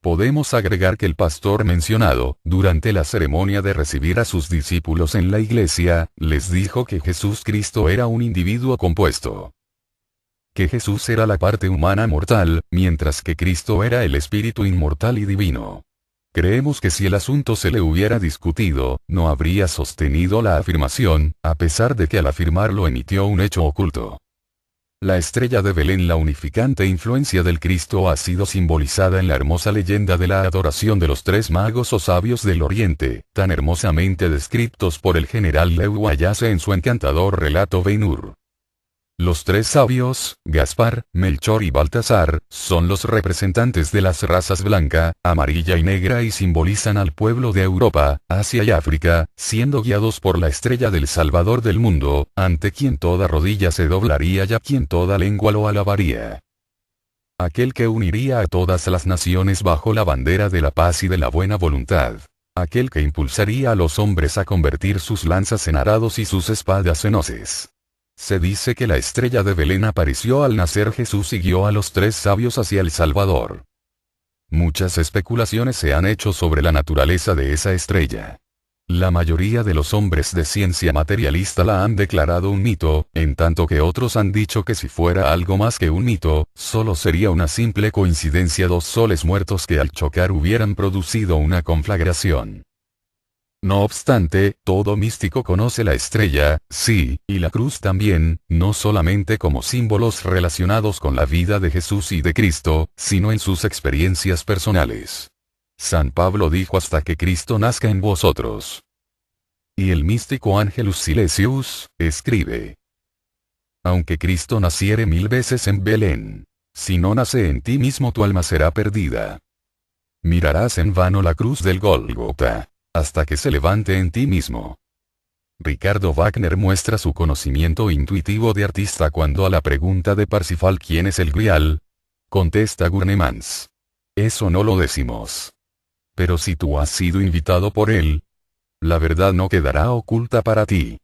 Podemos agregar que el pastor mencionado, durante la ceremonia de recibir a sus discípulos en la iglesia, les dijo que Jesús Cristo era un individuo compuesto. que Jesús era la parte humana mortal, mientras que Cristo era el espíritu inmortal y divino. Creemos que si el asunto se le hubiera discutido, no habría sostenido la afirmación, a pesar de que al afirmarlo emitió un hecho oculto. La estrella de Belén, la unificante influencia del Cristo, ha sido simbolizada en la hermosa leyenda de la adoración de los tres magos o sabios del Oriente, tan hermosamente descritos por el general Lew Wallace en su encantador relato Ben-Hur. Los tres sabios, Gaspar, Melchor y Baltasar, son los representantes de las razas blanca, amarilla y negra y simbolizan al pueblo de Europa, Asia y África, siendo guiados por la estrella del Salvador del mundo, ante quien toda rodilla se doblaría y a quien toda lengua lo alabaría. Aquel que uniría a todas las naciones bajo la bandera de la paz y de la buena voluntad. Aquel que impulsaría a los hombres a convertir sus lanzas en arados y sus espadas en hoces. Se dice que la estrella de Belén apareció al nacer Jesús y guió a los tres sabios hacia el Salvador. Muchas especulaciones se han hecho sobre la naturaleza de esa estrella. La mayoría de los hombres de ciencia materialista la han declarado un mito, en tanto que otros han dicho que si fuera algo más que un mito, solo sería una simple coincidencia, dos soles muertos que al chocar hubieran producido una conflagración. No obstante, todo místico conoce la estrella, sí, y la cruz también, no solamente como símbolos relacionados con la vida de Jesús y de Cristo, sino en sus experiencias personales. San Pablo dijo: hasta que Cristo nazca en vosotros. Y el místico Angelus Silesius escribe: aunque Cristo naciere 1000 veces en Belén, si no nace en ti mismo tu alma será perdida. Mirarás en vano la cruz del Gólgota, hasta que se levante en ti mismo. Ricardo Wagner muestra su conocimiento intuitivo de artista cuando a la pregunta de Parsifal ¿quién es el Grial?, contesta Gurnemans: eso no lo decimos. Pero si tú has sido invitado por él, la verdad no quedará oculta para ti.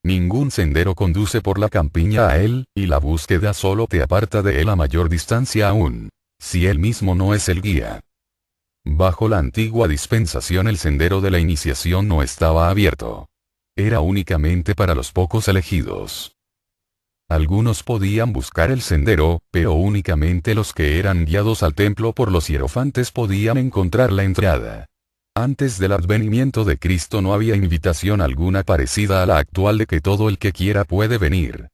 Ningún sendero conduce por la campiña a él, y la búsqueda solo te aparta de él a mayor distancia aún, si él mismo no es el guía. Bajo la antigua dispensación el sendero de la iniciación no estaba abierto. Era únicamente para los pocos elegidos. Algunos podían buscar el sendero, pero únicamente los que eran guiados al templo por los hierofantes podían encontrar la entrada. Antes del advenimiento de Cristo no había invitación alguna parecida a la actual de que todo el que quiera puede venir.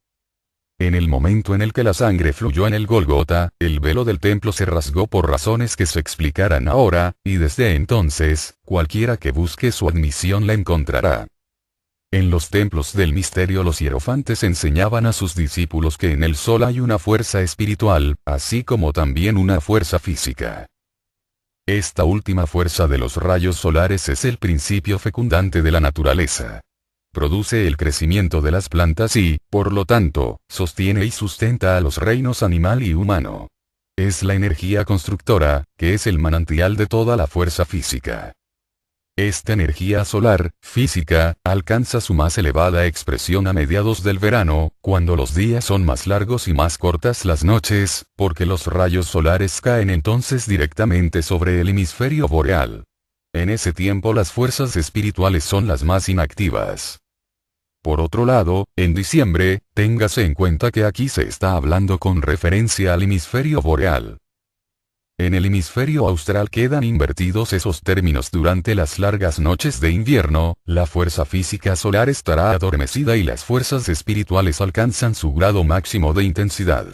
En el momento en el que la sangre fluyó en el Gólgota, el velo del templo se rasgó por razones que se explicarán ahora, y desde entonces, cualquiera que busque su admisión la encontrará. En los templos del misterio los hierofantes enseñaban a sus discípulos que en el sol hay una fuerza espiritual, así como también una fuerza física. Esta última fuerza de los rayos solares es el principio fecundante de la naturaleza. Produce el crecimiento de las plantas y, por lo tanto, sostiene y sustenta a los reinos animal y humano. Es la energía constructora, que es el manantial de toda la fuerza física. Esta energía solar, física, alcanza su más elevada expresión a mediados del verano, cuando los días son más largos y más cortas las noches, porque los rayos solares caen entonces directamente sobre el hemisferio boreal. En ese tiempo las fuerzas espirituales son las más inactivas. Por otro lado, en diciembre, téngase en cuenta que aquí se está hablando con referencia al hemisferio boreal. En el hemisferio austral quedan invertidos esos términos durante las largas noches de invierno, la fuerza física solar estará adormecida y las fuerzas espirituales alcanzan su grado máximo de intensidad.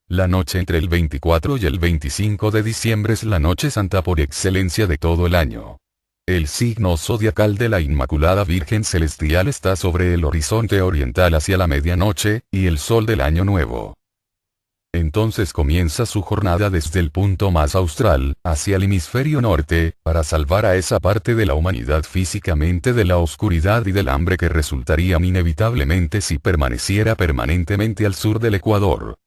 La noche entre el 24 y el 25 de diciembre es la noche santa por excelencia de todo el año. El signo zodiacal de la Inmaculada Virgen Celestial está sobre el horizonte oriental hacia la medianoche, y el sol del año nuevo. Entonces comienza su jornada desde el punto más austral, hacia el hemisferio norte, para salvar a esa parte de la humanidad físicamente de la oscuridad y del hambre que resultarían inevitablemente si permaneciera permanentemente al sur del Ecuador.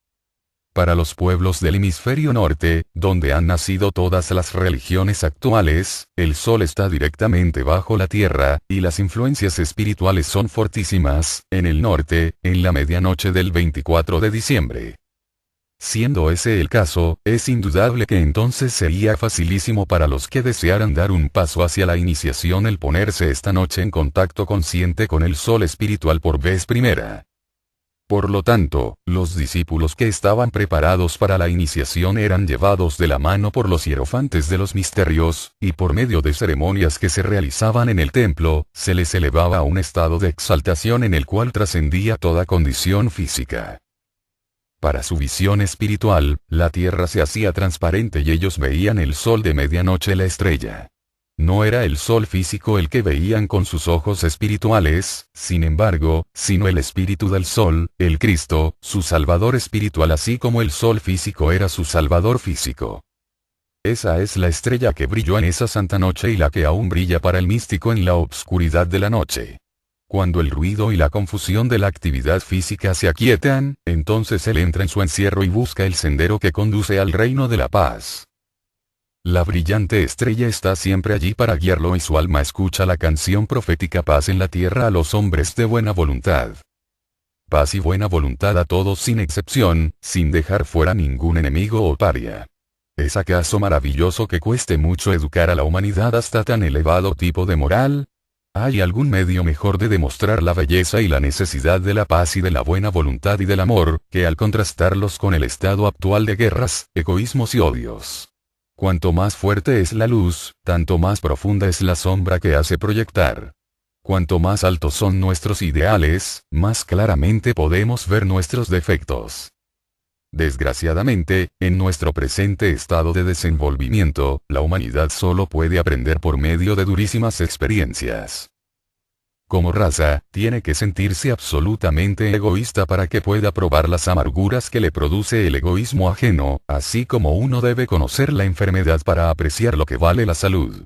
Para los pueblos del hemisferio norte, donde han nacido todas las religiones actuales, el sol está directamente bajo la tierra, y las influencias espirituales son fortísimas, en el norte, en la medianoche del 24 de diciembre. Siendo ese el caso, es indudable que entonces sería facilísimo para los que desearan dar un paso hacia la iniciación el ponerse esta noche en contacto consciente con el sol espiritual por vez primera. Por lo tanto, los discípulos que estaban preparados para la iniciación eran llevados de la mano por los hierofantes de los misterios, y por medio de ceremonias que se realizaban en el templo, se les elevaba a un estado de exaltación en el cual trascendía toda condición física. Para su visión espiritual, la tierra se hacía transparente y ellos veían el sol de medianoche, la estrella. No era el sol físico el que veían con sus ojos espirituales, sin embargo, sino el espíritu del sol, el Cristo, su Salvador espiritual, así como el sol físico era su Salvador físico. Esa es la estrella que brilló en esa santa noche y la que aún brilla para el místico en la obscuridad de la noche. Cuando el ruido y la confusión de la actividad física se aquietan, entonces él entra en su encierro y busca el sendero que conduce al reino de la paz. La brillante estrella está siempre allí para guiarlo y su alma escucha la canción profética: paz en la tierra a los hombres de buena voluntad. Paz y buena voluntad a todos sin excepción, sin dejar fuera ningún enemigo o paria. ¿Es acaso maravilloso que cueste mucho educar a la humanidad hasta tan elevado tipo de moral? ¿Hay algún medio mejor de demostrar la belleza y la necesidad de la paz y de la buena voluntad y del amor, que al contrastarlos con el estado actual de guerras, egoísmos y odios? Cuanto más fuerte es la luz, tanto más profunda es la sombra que hace proyectar. Cuanto más altos son nuestros ideales, más claramente podemos ver nuestros defectos. Desgraciadamente, en nuestro presente estado de desenvolvimiento, la humanidad solo puede aprender por medio de durísimas experiencias. Como raza, tiene que sentirse absolutamente egoísta para que pueda probar las amarguras que le produce el egoísmo ajeno, así como uno debe conocer la enfermedad para apreciar lo que vale la salud.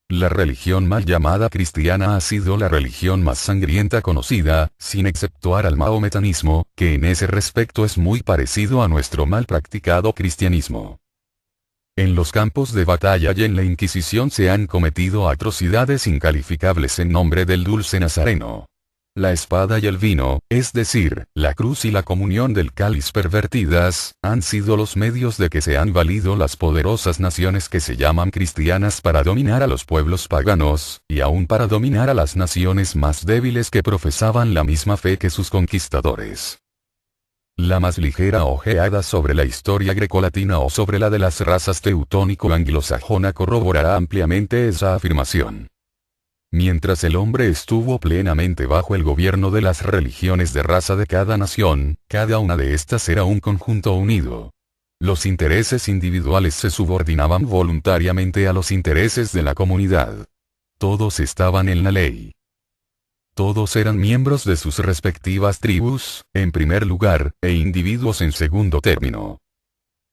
La religión mal llamada cristiana ha sido la religión más sangrienta conocida, sin exceptuar al mahometanismo, que en ese respecto es muy parecido a nuestro mal practicado cristianismo. En los campos de batalla y en la Inquisición se han cometido atrocidades incalificables en nombre del dulce Nazareno. La espada y el vino, es decir, la cruz y la comunión del cáliz pervertidas, han sido los medios de que se han valido las poderosas naciones que se llaman cristianas para dominar a los pueblos paganos, y aún para dominar a las naciones más débiles que profesaban la misma fe que sus conquistadores. La más ligera ojeada sobre la historia grecolatina o sobre la de las razas teutónico-anglosajona corroborará ampliamente esa afirmación. Mientras el hombre estuvo plenamente bajo el gobierno de las religiones de raza de cada nación, cada una de estas era un conjunto unido. Los intereses individuales se subordinaban voluntariamente a los intereses de la comunidad. Todos estaban en la ley. Todos eran miembros de sus respectivas tribus, en primer lugar, e individuos en segundo término.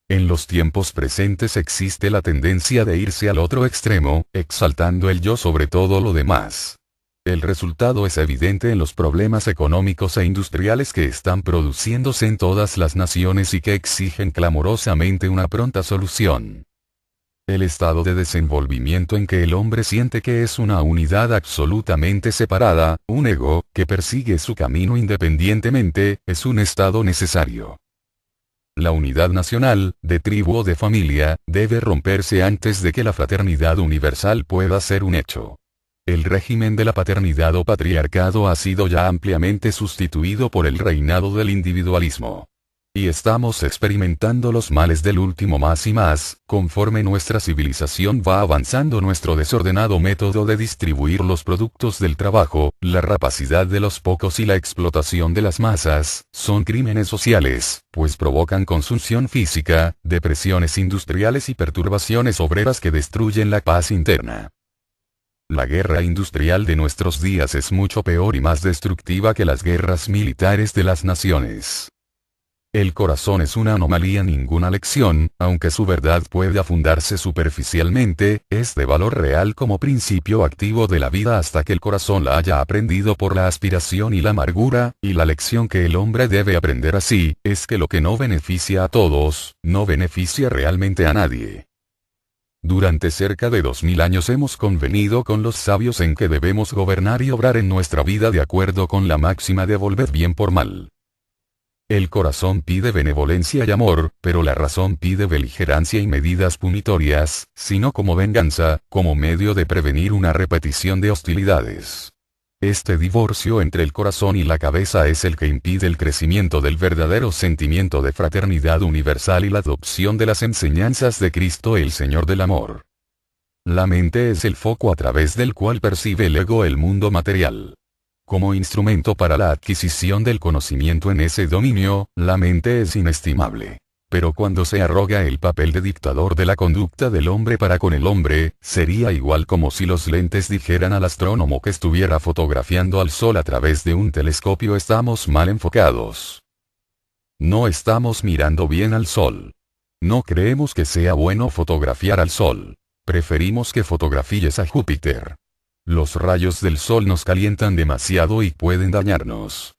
En los tiempos presentes existe la tendencia de irse al otro extremo, exaltando el yo sobre todo lo demás. El resultado es evidente en los problemas económicos e industriales que están produciéndose en todas las naciones y que exigen clamorosamente una pronta solución. El estado de desenvolvimiento en que el hombre siente que es una unidad absolutamente separada, un ego, que persigue su camino independientemente, es un estado necesario. La unidad nacional, de tribu o de familia, debe romperse antes de que la fraternidad universal pueda ser un hecho. El régimen de la paternidad o patriarcado ha sido ya ampliamente sustituido por el reinado del individualismo. Y estamos experimentando los males del último más y más, conforme nuestra civilización va avanzando. Nuestro desordenado método de distribuir los productos del trabajo, la rapacidad de los pocos y la explotación de las masas, son crímenes sociales, pues provocan consunción física, depresiones industriales y perturbaciones obreras que destruyen la paz interna. La guerra industrial de nuestros días es mucho peor y más destructiva que las guerras militares de las naciones. El corazón es una anomalía. Ninguna lección, aunque su verdad pueda fundarse superficialmente, es de valor real como principio activo de la vida hasta que el corazón la haya aprendido por la aspiración y la amargura, y la lección que el hombre debe aprender así, es que lo que no beneficia a todos, no beneficia realmente a nadie. Durante cerca de 2000 años hemos convenido con los sabios en que debemos gobernar y obrar en nuestra vida de acuerdo con la máxima de volver bien por mal. El corazón pide benevolencia y amor, pero la razón pide beligerancia y medidas punitorias, sino como venganza, como medio de prevenir una repetición de hostilidades. Este divorcio entre el corazón y la cabeza es el que impide el crecimiento del verdadero sentimiento de fraternidad universal y la adopción de las enseñanzas de Cristo el Señor del amor. La mente es el foco a través del cual percibe el ego el mundo material. Como instrumento para la adquisición del conocimiento en ese dominio, la mente es inestimable. Pero cuando se arroga el papel de dictador de la conducta del hombre para con el hombre, sería igual como si los lentes dijeran al astrónomo que estuviera fotografiando al sol a través de un telescopio: estamos mal enfocados. No estamos mirando bien al sol. No creemos que sea bueno fotografiar al sol. Preferimos que fotografíes a Júpiter. Los rayos del sol nos calientan demasiado y pueden dañarnos.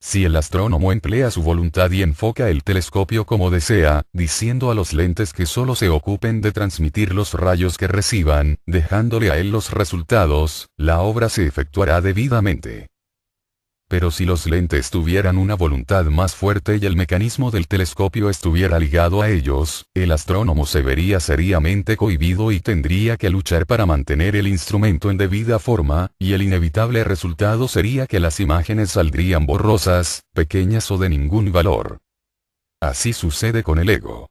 Si el astrónomo emplea su voluntad y enfoca el telescopio como desea, diciendo a los lentes que solo se ocupen de transmitir los rayos que reciban, dejándole a él los resultados, la obra se efectuará debidamente. Pero si los lentes tuvieran una voluntad más fuerte y el mecanismo del telescopio estuviera ligado a ellos, el astrónomo se vería seriamente cohibido y tendría que luchar para mantener el instrumento en debida forma, y el inevitable resultado sería que las imágenes saldrían borrosas, pequeñas o de ningún valor. Así sucede con el ego.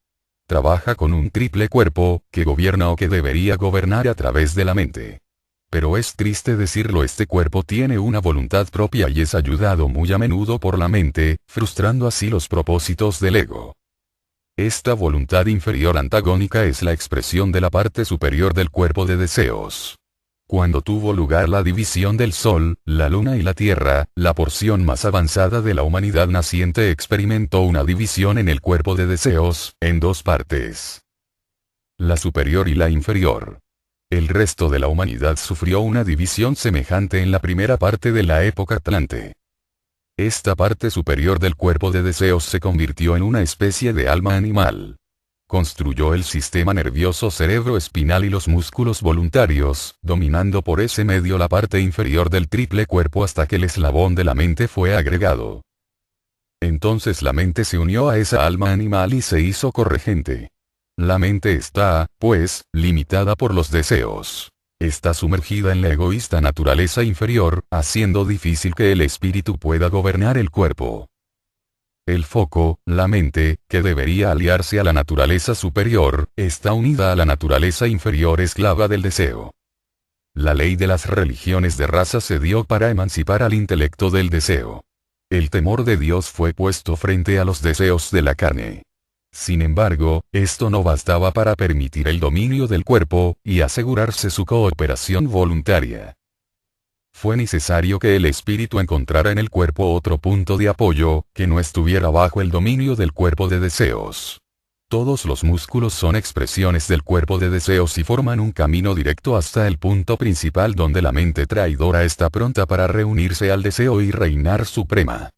Trabaja con un triple cuerpo, que gobierna o que debería gobernar a través de la mente. Pero es triste decirlo, este cuerpo tiene una voluntad propia y es ayudado muy a menudo por la mente, frustrando así los propósitos del ego. Esta voluntad inferior antagónica es la expresión de la parte superior del cuerpo de deseos. Cuando tuvo lugar la división del Sol, la Luna y la Tierra, la porción más avanzada de la humanidad naciente experimentó una división en el cuerpo de deseos, en dos partes: la superior y la inferior. El resto de la humanidad sufrió una división semejante en la primera parte de la época Atlante. Esta parte superior del cuerpo de deseos se convirtió en una especie de alma animal. Construyó el sistema nervioso cerebroespinal y los músculos voluntarios, dominando por ese medio la parte inferior del triple cuerpo hasta que el eslabón de la mente fue agregado. Entonces la mente se unió a esa alma animal y se hizo corregente. La mente está, pues, limitada por los deseos. Está sumergida en la egoísta naturaleza inferior, haciendo difícil que el espíritu pueda gobernar el cuerpo. El foco, la mente, que debería aliarse a la naturaleza superior, está unida a la naturaleza inferior esclava del deseo. La ley de las religiones de raza se dio para emancipar al intelecto del deseo. El temor de Dios fue puesto frente a los deseos de la carne. Sin embargo, esto no bastaba para permitir el dominio del cuerpo, y asegurarse su cooperación voluntaria. Fue necesario que el espíritu encontrara en el cuerpo otro punto de apoyo, que no estuviera bajo el dominio del cuerpo de deseos. Todos los músculos son expresiones del cuerpo de deseos y forman un camino directo hasta el punto principal donde la mente traidora está pronta para reunirse al deseo y reinar suprema.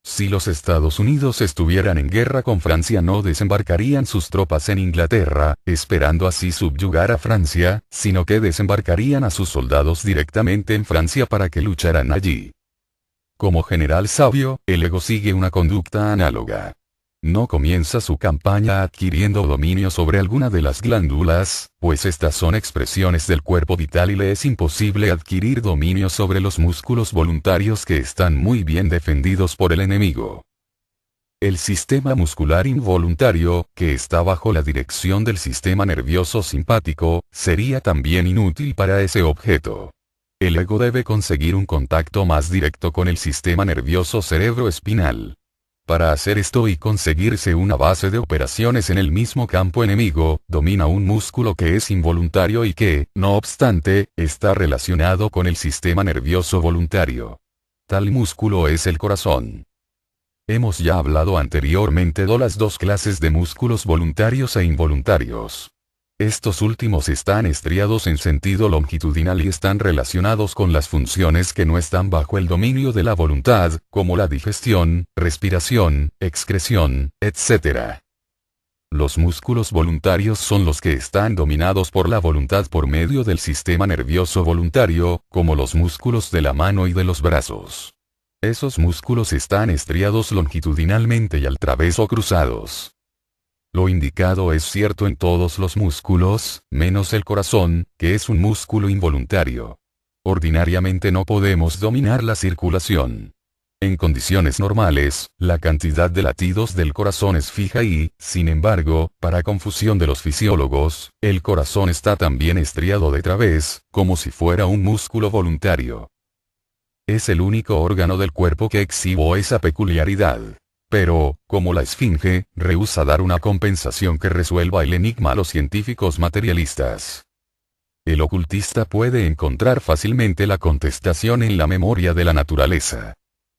Si los Estados Unidos estuvieran en guerra con Francia, no desembarcarían sus tropas en Inglaterra, esperando así subyugar a Francia, sino que desembarcarían a sus soldados directamente en Francia para que lucharan allí. Como general sabio, el ego sigue una conducta análoga. No comienza su campaña adquiriendo dominio sobre alguna de las glándulas, pues estas son expresiones del cuerpo vital y le es imposible adquirir dominio sobre los músculos voluntarios que están muy bien defendidos por el enemigo. El sistema muscular involuntario, que está bajo la dirección del sistema nervioso simpático, sería también inútil para ese objeto. El ego debe conseguir un contacto más directo con el sistema nervioso cerebroespinal. Para hacer esto y conseguirse una base de operaciones en el mismo campo enemigo, domina un músculo que es involuntario y que, no obstante, está relacionado con el sistema nervioso voluntario. Tal músculo es el corazón. Hemos ya hablado anteriormente de las dos clases de músculos voluntarios e involuntarios. Estos últimos están estriados en sentido longitudinal y están relacionados con las funciones que no están bajo el dominio de la voluntad, como la digestión, respiración, excreción, etc. Los músculos voluntarios son los que están dominados por la voluntad por medio del sistema nervioso voluntario, como los músculos de la mano y de los brazos. Esos músculos están estriados longitudinalmente y al través o cruzados. Lo indicado es cierto en todos los músculos, menos el corazón, que es un músculo involuntario. Ordinariamente no podemos dominar la circulación. En condiciones normales, la cantidad de latidos del corazón es fija y, sin embargo, para confusión de los fisiólogos, el corazón está también estriado de través, como si fuera un músculo voluntario. Es el único órgano del cuerpo que exhibe esa peculiaridad. Pero, como la esfinge, rehúsa dar una compensación que resuelva el enigma a los científicos materialistas. El ocultista puede encontrar fácilmente la contestación en la memoria de la naturaleza.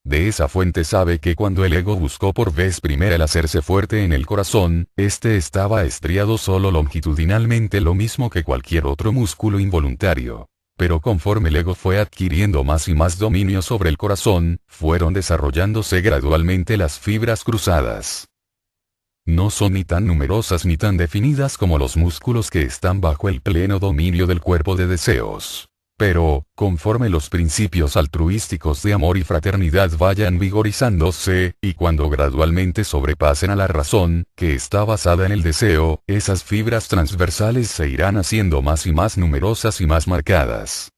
De esa fuente sabe que cuando el ego buscó por vez primera el hacerse fuerte en el corazón, este estaba estriado solo longitudinalmente, lo mismo que cualquier otro músculo involuntario. Pero conforme el ego fue adquiriendo más y más dominio sobre el corazón, fueron desarrollándose gradualmente las fibras cruzadas. No son ni tan numerosas ni tan definidas como los músculos que están bajo el pleno dominio del cuerpo de deseos. Pero, conforme los principios altruísticos de amor y fraternidad vayan vigorizándose, y cuando gradualmente sobrepasen a la razón, que está basada en el deseo, esas fibras transversales se irán haciendo más y más numerosas y más marcadas.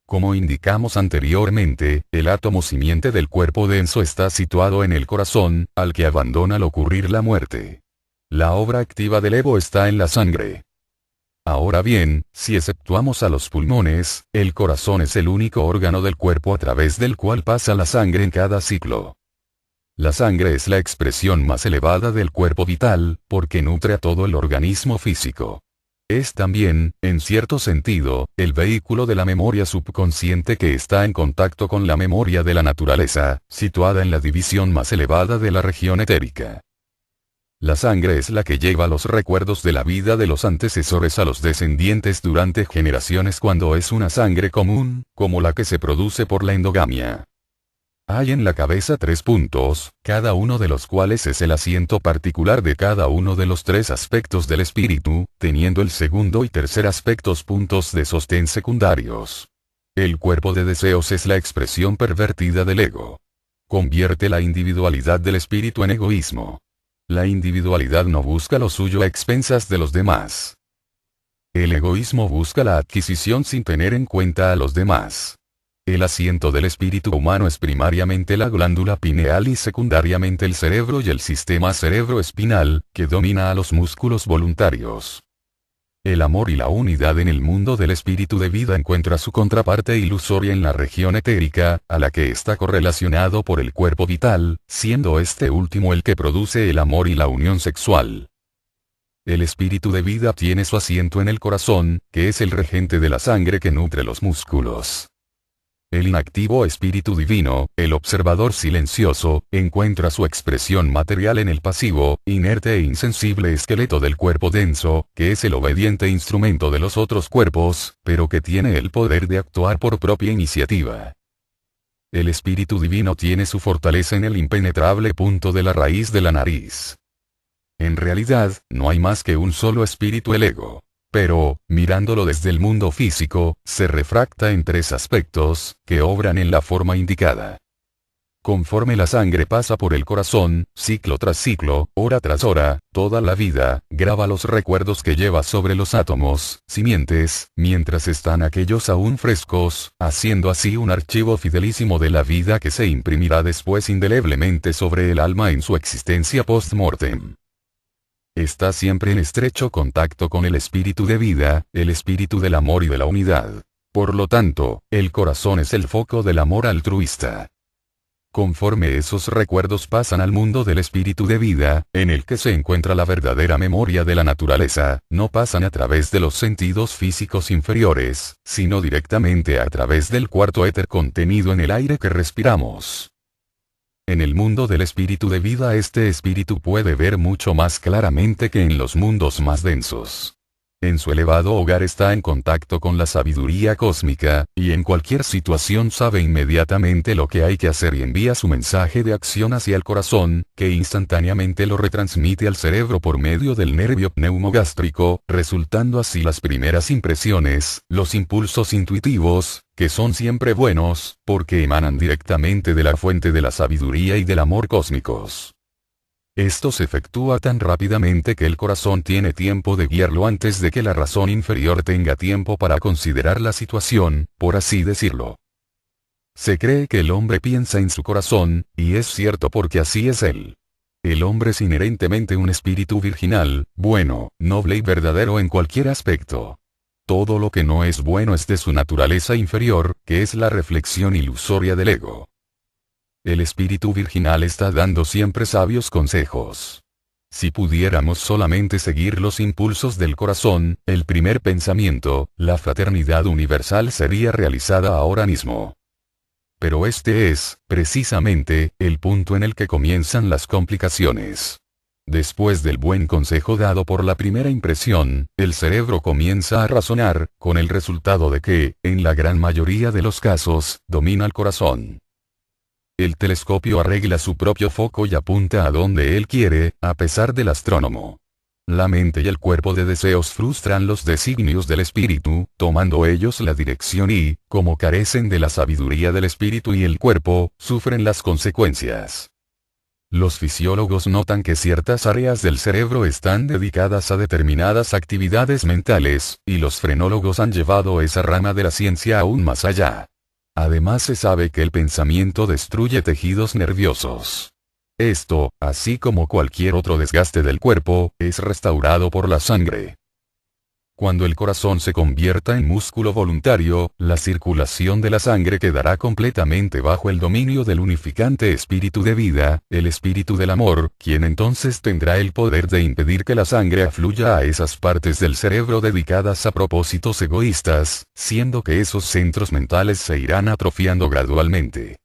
Como indicamos anteriormente, el átomo simiente del cuerpo denso está situado en el corazón, al que abandona al ocurrir la muerte. La obra activa del ego está en la sangre. Ahora bien, si exceptuamos a los pulmones, el corazón es el único órgano del cuerpo a través del cual pasa la sangre en cada ciclo. La sangre es la expresión más elevada del cuerpo vital, porque nutre a todo el organismo físico. Es también, en cierto sentido, el vehículo de la memoria subconsciente que está en contacto con la memoria de la naturaleza, situada en la división más elevada de la región etérica. La sangre es la que lleva los recuerdos de la vida de los antecesores a los descendientes durante generaciones cuando es una sangre común, como la que se produce por la endogamia. Hay en la cabeza 3 puntos, cada uno de los cuales es el asiento particular de cada uno de los 3 aspectos del espíritu, teniendo el segundo y tercer aspectos puntos de sostén secundarios. El cuerpo de deseos es la expresión pervertida del ego. Convierte la individualidad del espíritu en egoísmo. La individualidad no busca lo suyo a expensas de los demás. El egoísmo busca la adquisición sin tener en cuenta a los demás. El asiento del espíritu humano es primariamente la glándula pineal y secundariamente el cerebro y el sistema cerebroespinal, que domina a los músculos voluntarios. El amor y la unidad en el mundo del espíritu de vida encuentra su contraparte ilusoria en la región etérica, a la que está correlacionado por el cuerpo vital, siendo este último el que produce el amor y la unión sexual. El espíritu de vida tiene su asiento en el corazón, que es el regente de la sangre que nutre los músculos. El inactivo espíritu divino, el observador silencioso, encuentra su expresión material en el pasivo, inerte e insensible esqueleto del cuerpo denso, que es el obediente instrumento de los otros cuerpos, pero que tiene el poder de actuar por propia iniciativa. El espíritu divino tiene su fortaleza en el impenetrable punto de la raíz de la nariz. En realidad, no hay más que un solo espíritu, el ego. Pero, mirándolo desde el mundo físico, se refracta en 3 aspectos, que obran en la forma indicada. Conforme la sangre pasa por el corazón, ciclo tras ciclo, hora tras hora, toda la vida, graba los recuerdos que lleva sobre los átomos, simientes, mientras están aquellos aún frescos, haciendo así un archivo fidelísimo de la vida que se imprimirá después indeleblemente sobre el alma en su existencia post-mortem. Está siempre en estrecho contacto con el espíritu de vida, el espíritu del amor y de la unidad. Por lo tanto, el corazón es el foco del amor altruista. Conforme esos recuerdos pasan al mundo del espíritu de vida, en el que se encuentra la verdadera memoria de la naturaleza, no pasan a través de los sentidos físicos inferiores, sino directamente a través del cuarto éter contenido en el aire que respiramos. En el mundo del espíritu de vida este espíritu puede ver mucho más claramente que en los mundos más densos. En su elevado hogar está en contacto con la sabiduría cósmica, y en cualquier situación sabe inmediatamente lo que hay que hacer y envía su mensaje de acción hacia el corazón, que instantáneamente lo retransmite al cerebro por medio del nervio pneumogástrico, resultando así las primeras impresiones, los impulsos intuitivos, que son siempre buenos, porque emanan directamente de la fuente de la sabiduría y del amor cósmicos. Esto se efectúa tan rápidamente que el corazón tiene tiempo de guiarlo antes de que la razón inferior tenga tiempo para considerar la situación, por así decirlo. Se cree que el hombre piensa en su corazón, y es cierto porque así es él. El hombre es inherentemente un espíritu virginal, bueno, noble y verdadero en cualquier aspecto. Todo lo que no es bueno es de su naturaleza inferior, que es la reflexión ilusoria del ego. El espíritu virginal está dando siempre sabios consejos. Si pudiéramos solamente seguir los impulsos del corazón, el primer pensamiento, la fraternidad universal sería realizada ahora mismo. Pero este es, precisamente, el punto en el que comienzan las complicaciones. Después del buen consejo dado por la primera impresión, el cerebro comienza a razonar, con el resultado de que, en la gran mayoría de los casos, domina el corazón. El telescopio arregla su propio foco y apunta a donde él quiere, a pesar del astrónomo. La mente y el cuerpo de deseos frustran los designios del espíritu, tomando ellos la dirección y, como carecen de la sabiduría del espíritu y el cuerpo, sufren las consecuencias. Los fisiólogos notan que ciertas áreas del cerebro están dedicadas a determinadas actividades mentales, y los frenólogos han llevado esa rama de la ciencia aún más allá. Además se sabe que el pensamiento destruye tejidos nerviosos. Esto, así como cualquier otro desgaste del cuerpo, es restaurado por la sangre. Cuando el corazón se convierta en músculo voluntario, la circulación de la sangre quedará completamente bajo el dominio del unificante espíritu de vida, el espíritu del amor, quien entonces tendrá el poder de impedir que la sangre afluya a esas partes del cerebro dedicadas a propósitos egoístas, siendo que esos centros mentales se irán atrofiando gradualmente.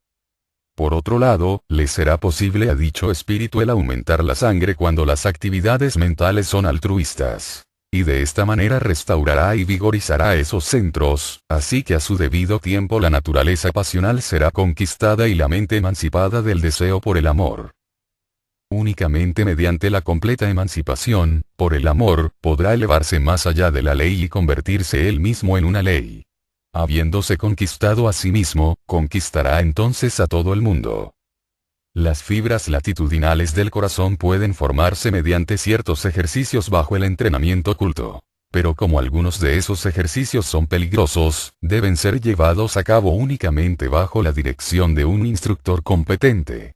Por otro lado, le será posible a dicho espíritu el aumentar la sangre cuando las actividades mentales son altruistas. Y de esta manera restaurará y vigorizará esos centros, así que a su debido tiempo la naturaleza pasional será conquistada y la mente emancipada del deseo por el amor. Únicamente mediante la completa emancipación, por el amor, podrá elevarse más allá de la ley y convertirse él mismo en una ley. Habiéndose conquistado a sí mismo, conquistará entonces a todo el mundo. Las fibras latitudinales del corazón pueden formarse mediante ciertos ejercicios bajo el entrenamiento oculto. Pero como algunos de esos ejercicios son peligrosos, deben ser llevados a cabo únicamente bajo la dirección de un instructor competente.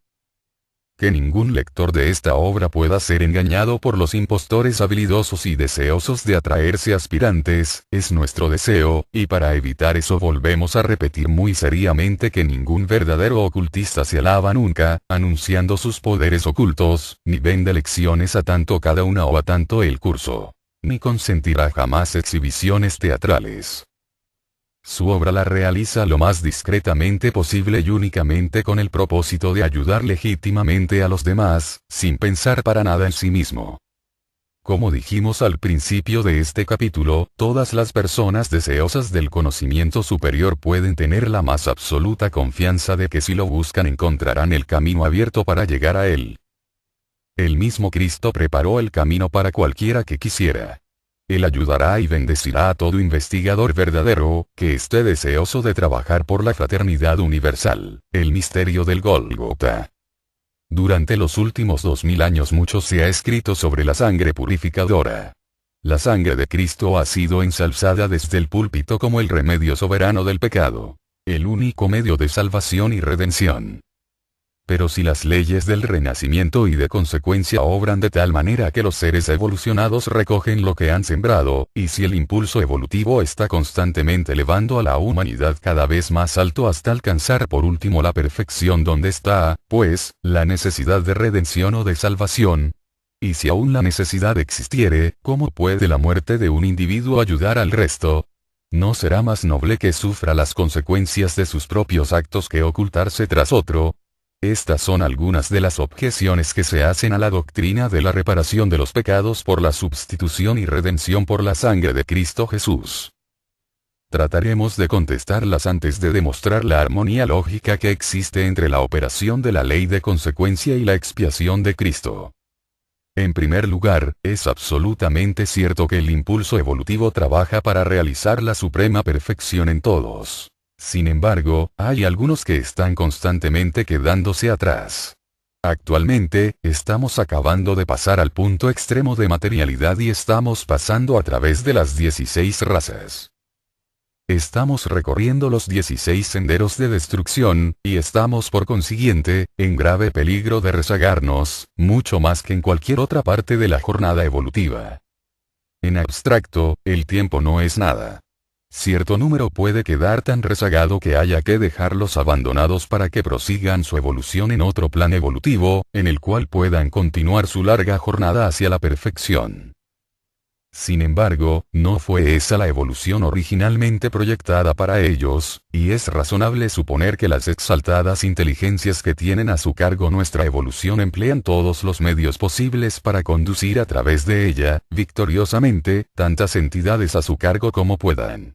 Que ningún lector de esta obra pueda ser engañado por los impostores habilidosos y deseosos de atraerse aspirantes, es nuestro deseo, y para evitar eso volvemos a repetir muy seriamente que ningún verdadero ocultista se alaba nunca, anunciando sus poderes ocultos, ni vende lecciones a tanto cada una o a tanto el curso. Ni consentirá jamás exhibiciones teatrales. Su obra la realiza lo más discretamente posible y únicamente con el propósito de ayudar legítimamente a los demás, sin pensar para nada en sí mismo. Como dijimos al principio de este capítulo, todas las personas deseosas del conocimiento superior pueden tener la más absoluta confianza de que si lo buscan encontrarán el camino abierto para llegar a él. El mismo Cristo preparó el camino para cualquiera que quisiera. Él ayudará y bendecirá a todo investigador verdadero, que esté deseoso de trabajar por la fraternidad universal, el misterio del Gólgota. Durante los últimos 2000 años mucho se ha escrito sobre la sangre purificadora. La sangre de Cristo ha sido ensalzada desde el púlpito como el remedio soberano del pecado, el único medio de salvación y redención. Pero si las leyes del renacimiento y de consecuencia obran de tal manera que los seres evolucionados recogen lo que han sembrado, y si el impulso evolutivo está constantemente elevando a la humanidad cada vez más alto hasta alcanzar por último la perfección donde está, pues, la necesidad de redención o de salvación. Y si aún la necesidad existiere, ¿cómo puede la muerte de un individuo ayudar al resto? ¿No será más noble que sufra las consecuencias de sus propios actos que ocultarse tras otro? Estas son algunas de las objeciones que se hacen a la doctrina de la reparación de los pecados por la sustitución y redención por la sangre de Cristo Jesús. Trataremos de contestarlas antes de demostrar la armonía lógica que existe entre la operación de la ley de consecuencia y la expiación de Cristo. En primer lugar, es absolutamente cierto que el impulso evolutivo trabaja para realizar la suprema perfección en todos. Sin embargo, hay algunos que están constantemente quedándose atrás. Actualmente, estamos acabando de pasar al punto extremo de materialidad y estamos pasando a través de las 16 razas. Estamos recorriendo los 16 senderos de destrucción, y estamos por consiguiente, en grave peligro de rezagarnos, mucho más que en cualquier otra parte de la jornada evolutiva. En abstracto, el tiempo no es nada. Cierto número puede quedar tan rezagado que haya que dejarlos abandonados para que prosigan su evolución en otro plan evolutivo, en el cual puedan continuar su larga jornada hacia la perfección. Sin embargo, no fue esa la evolución originalmente proyectada para ellos, y es razonable suponer que las exaltadas inteligencias que tienen a su cargo nuestra evolución emplean todos los medios posibles para conducir a través de ella, victoriosamente, tantas entidades a su cargo como puedan.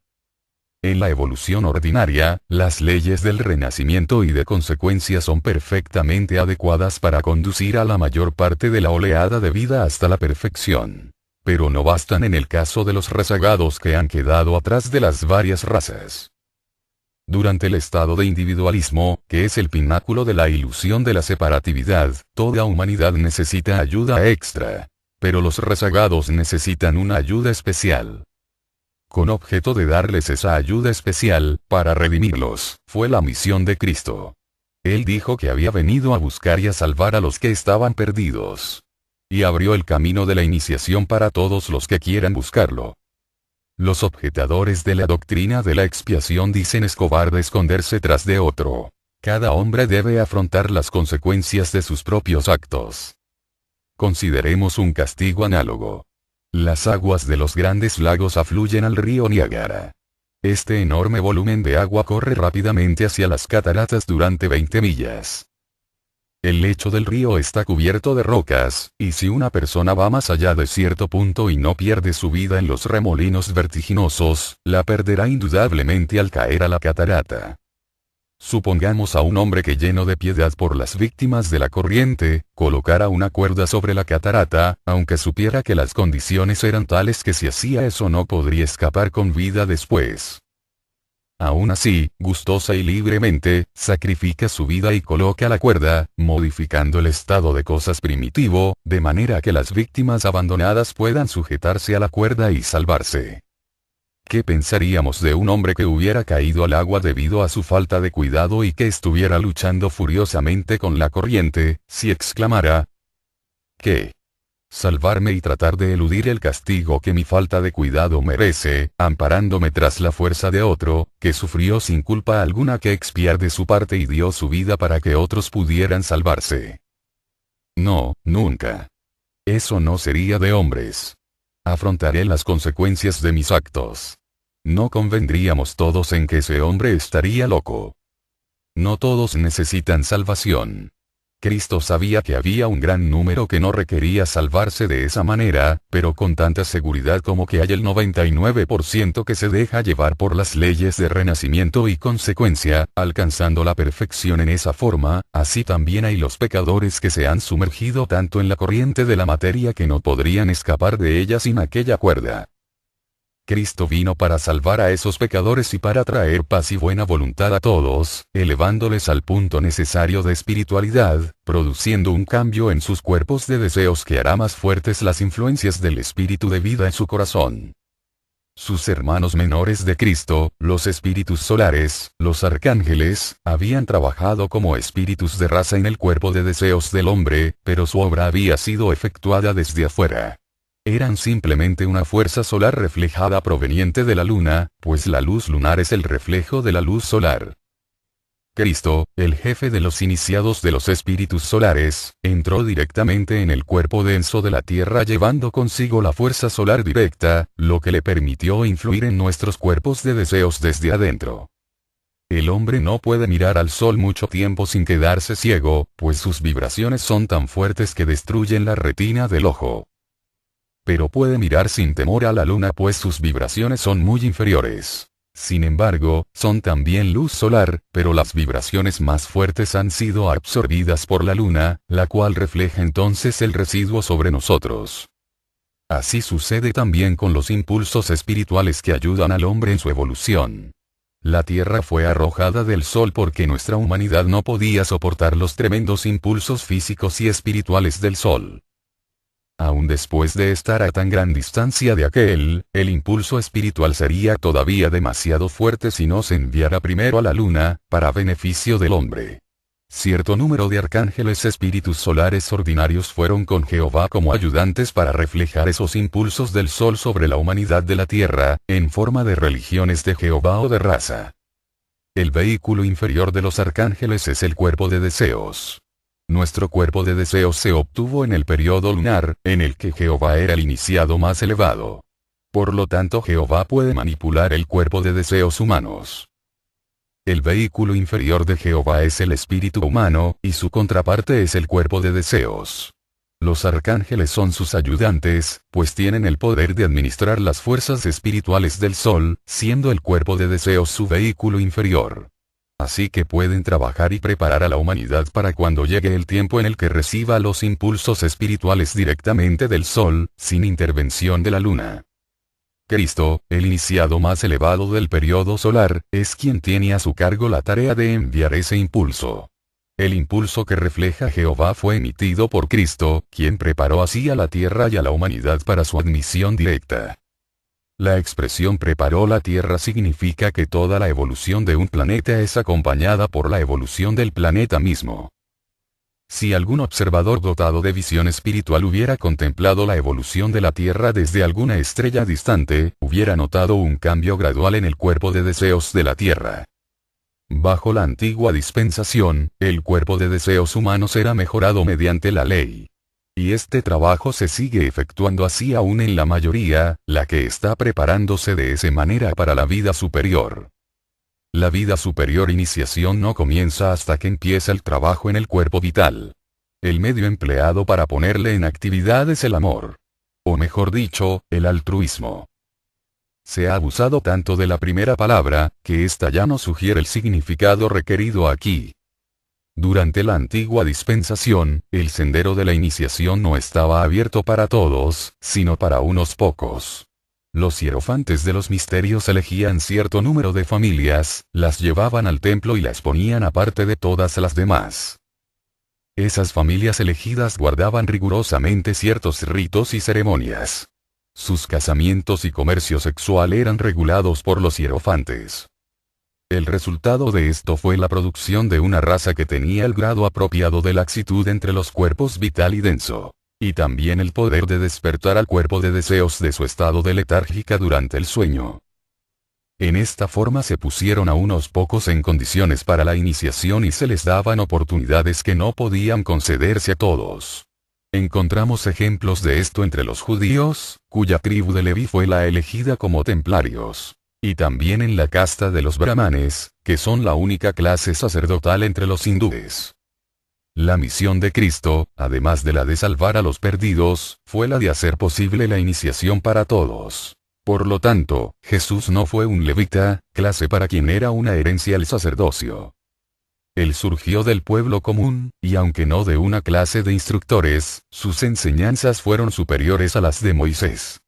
En la evolución ordinaria, las leyes del renacimiento y de consecuencia son perfectamente adecuadas para conducir a la mayor parte de la oleada de vida hasta la perfección. Pero no bastan en el caso de los rezagados que han quedado atrás de las varias razas. Durante el estado de individualismo, que es el pináculo de la ilusión de la separatividad, toda humanidad necesita ayuda extra. Pero los rezagados necesitan una ayuda especial. Con objeto de darles esa ayuda especial, para redimirlos, fue la misión de Cristo. Él dijo que había venido a buscar y a salvar a los que estaban perdidos. Y abrió el camino de la iniciación para todos los que quieran buscarlo. Los objetadores de la doctrina de la expiación dicen es cobarde esconderse tras de otro. Cada hombre debe afrontar las consecuencias de sus propios actos. Consideremos un castigo análogo. Las aguas de los grandes lagos afluyen al río Niágara. Este enorme volumen de agua corre rápidamente hacia las cataratas durante 20 millas. El lecho del río está cubierto de rocas, y si una persona va más allá de cierto punto y no pierde su vida en los remolinos vertiginosos, la perderá indudablemente al caer a la catarata. Supongamos a un hombre que, lleno de piedad por las víctimas de la corriente, colocara una cuerda sobre la catarata, aunque supiera que las condiciones eran tales que si hacía eso no podría escapar con vida después. Aún así, gustosa y libremente, sacrifica su vida y coloca la cuerda, modificando el estado de cosas primitivo, de manera que las víctimas abandonadas puedan sujetarse a la cuerda y salvarse. ¿Qué pensaríamos de un hombre que hubiera caído al agua debido a su falta de cuidado y que estuviera luchando furiosamente con la corriente, si exclamara: ¿qué? Salvarme y tratar de eludir el castigo que mi falta de cuidado merece, amparándome tras la fuerza de otro, que sufrió sin culpa alguna que expiar de su parte y dio su vida para que otros pudieran salvarse? No, nunca. Eso no sería de hombres. Afrontaré las consecuencias de mis actos. No convendríamos todos en que ese hombre estaría loco. No todos necesitan salvación. Cristo sabía que había un gran número que no requería salvarse de esa manera, pero con tanta seguridad como que hay el 99% que se deja llevar por las leyes de renacimiento y consecuencia, alcanzando la perfección en esa forma, así también hay los pecadores que se han sumergido tanto en la corriente de la materia que no podrían escapar de ella sin aquella cuerda. Cristo vino para salvar a esos pecadores y para traer paz y buena voluntad a todos, elevándoles al punto necesario de espiritualidad, produciendo un cambio en sus cuerpos de deseos que hará más fuertes las influencias del espíritu de vida en su corazón. Sus hermanos menores de Cristo, los espíritus solares, los arcángeles, habían trabajado como espíritus de raza en el cuerpo de deseos del hombre, pero su obra había sido efectuada desde afuera. Eran simplemente una fuerza solar reflejada proveniente de la luna, pues la luz lunar es el reflejo de la luz solar. Cristo, el jefe de los iniciados de los espíritus solares, entró directamente en el cuerpo denso de la Tierra llevando consigo la fuerza solar directa, lo que le permitió influir en nuestros cuerpos de deseos desde adentro. El hombre no puede mirar al sol mucho tiempo sin quedarse ciego, pues sus vibraciones son tan fuertes que destruyen la retina del ojo. Pero puede mirar sin temor a la luna pues sus vibraciones son muy inferiores. Sin embargo, son también luz solar, pero las vibraciones más fuertes han sido absorbidas por la luna, la cual refleja entonces el residuo sobre nosotros. Así sucede también con los impulsos espirituales que ayudan al hombre en su evolución. La Tierra fue arrojada del Sol porque nuestra humanidad no podía soportar los tremendos impulsos físicos y espirituales del Sol. Aún después de estar a tan gran distancia de aquel, el impulso espiritual sería todavía demasiado fuerte si no se enviara primero a la Luna, para beneficio del hombre. Cierto número de arcángeles espíritus solares ordinarios fueron con Jehová como ayudantes para reflejar esos impulsos del Sol sobre la humanidad de la Tierra, en forma de religiones de Jehová o de raza. El vehículo inferior de los arcángeles es el cuerpo de deseos. Nuestro cuerpo de deseos se obtuvo en el periodo lunar, en el que Jehová era el iniciado más elevado. Por lo tanto, Jehová puede manipular el cuerpo de deseos humanos. El vehículo inferior de Jehová es el espíritu humano, y su contraparte es el cuerpo de deseos. Los arcángeles son sus ayudantes, pues tienen el poder de administrar las fuerzas espirituales del Sol, siendo el cuerpo de deseos su vehículo inferior. Así que pueden trabajar y preparar a la humanidad para cuando llegue el tiempo en el que reciba los impulsos espirituales directamente del Sol, sin intervención de la Luna. Cristo, el iniciado más elevado del periodo solar, es quien tiene a su cargo la tarea de enviar ese impulso. El impulso que refleja Jehová fue emitido por Cristo, quien preparó así a la tierra y a la humanidad para su admisión directa. La expresión preparó la tierra significa que toda la evolución de un planeta es acompañada por la evolución del planeta mismo. Si algún observador dotado de visión espiritual hubiera contemplado la evolución de la Tierra desde alguna estrella distante, hubiera notado un cambio gradual en el cuerpo de deseos de la Tierra. Bajo la antigua dispensación, el cuerpo de deseos humanos era mejorado mediante la ley. Y este trabajo se sigue efectuando así aún en la mayoría, la que está preparándose de esa manera para la vida superior. La vida superior iniciación no comienza hasta que empieza el trabajo en el cuerpo vital. El medio empleado para ponerle en actividad es el amor. O mejor dicho, el altruismo. Se ha abusado tanto de la primera palabra, que ésta ya no sugiere el significado requerido aquí. Durante la antigua dispensación, el sendero de la iniciación no estaba abierto para todos, sino para unos pocos. Los hierofantes de los misterios elegían cierto número de familias, las llevaban al templo y las ponían aparte de todas las demás. Esas familias elegidas guardaban rigurosamente ciertos ritos y ceremonias. Sus casamientos y comercio sexual eran regulados por los hierofantes. El resultado de esto fue la producción de una raza que tenía el grado apropiado de laxitud entre los cuerpos vital y denso. Y también el poder de despertar al cuerpo de deseos de su estado de letárgica durante el sueño. En esta forma se pusieron a unos pocos en condiciones para la iniciación y se les daban oportunidades que no podían concederse a todos. Encontramos ejemplos de esto entre los judíos, cuya tribu de Leví fue la elegida como templarios. Y también en la casta de los brahmanes, que son la única clase sacerdotal entre los hindúes. La misión de Cristo, además de la de salvar a los perdidos, fue la de hacer posible la iniciación para todos. Por lo tanto, Jesús no fue un levita, clase para quien era una herencia el sacerdocio. Él surgió del pueblo común, y aunque no de una clase de instructores, sus enseñanzas fueron superiores a las de Moisés.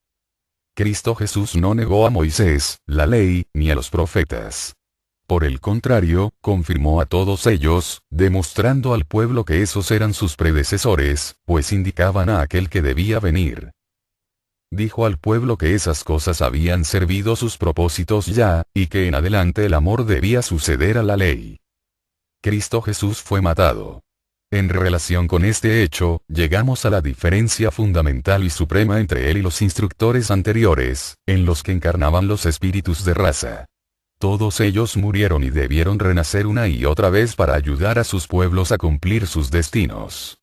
Cristo Jesús no negó a Moisés, la ley, ni a los profetas. Por el contrario, confirmó a todos ellos, demostrando al pueblo que esos eran sus predecesores, pues indicaban a aquel que debía venir. Dijo al pueblo que esas cosas habían servido sus propósitos ya, y que en adelante el amor debía suceder a la ley. Cristo Jesús fue matado. En relación con este hecho, llegamos a la diferencia fundamental y suprema entre él y los instructores anteriores, en los que encarnaban los espíritus de raza. Todos ellos murieron y debieron renacer una y otra vez para ayudar a sus pueblos a cumplir sus destinos.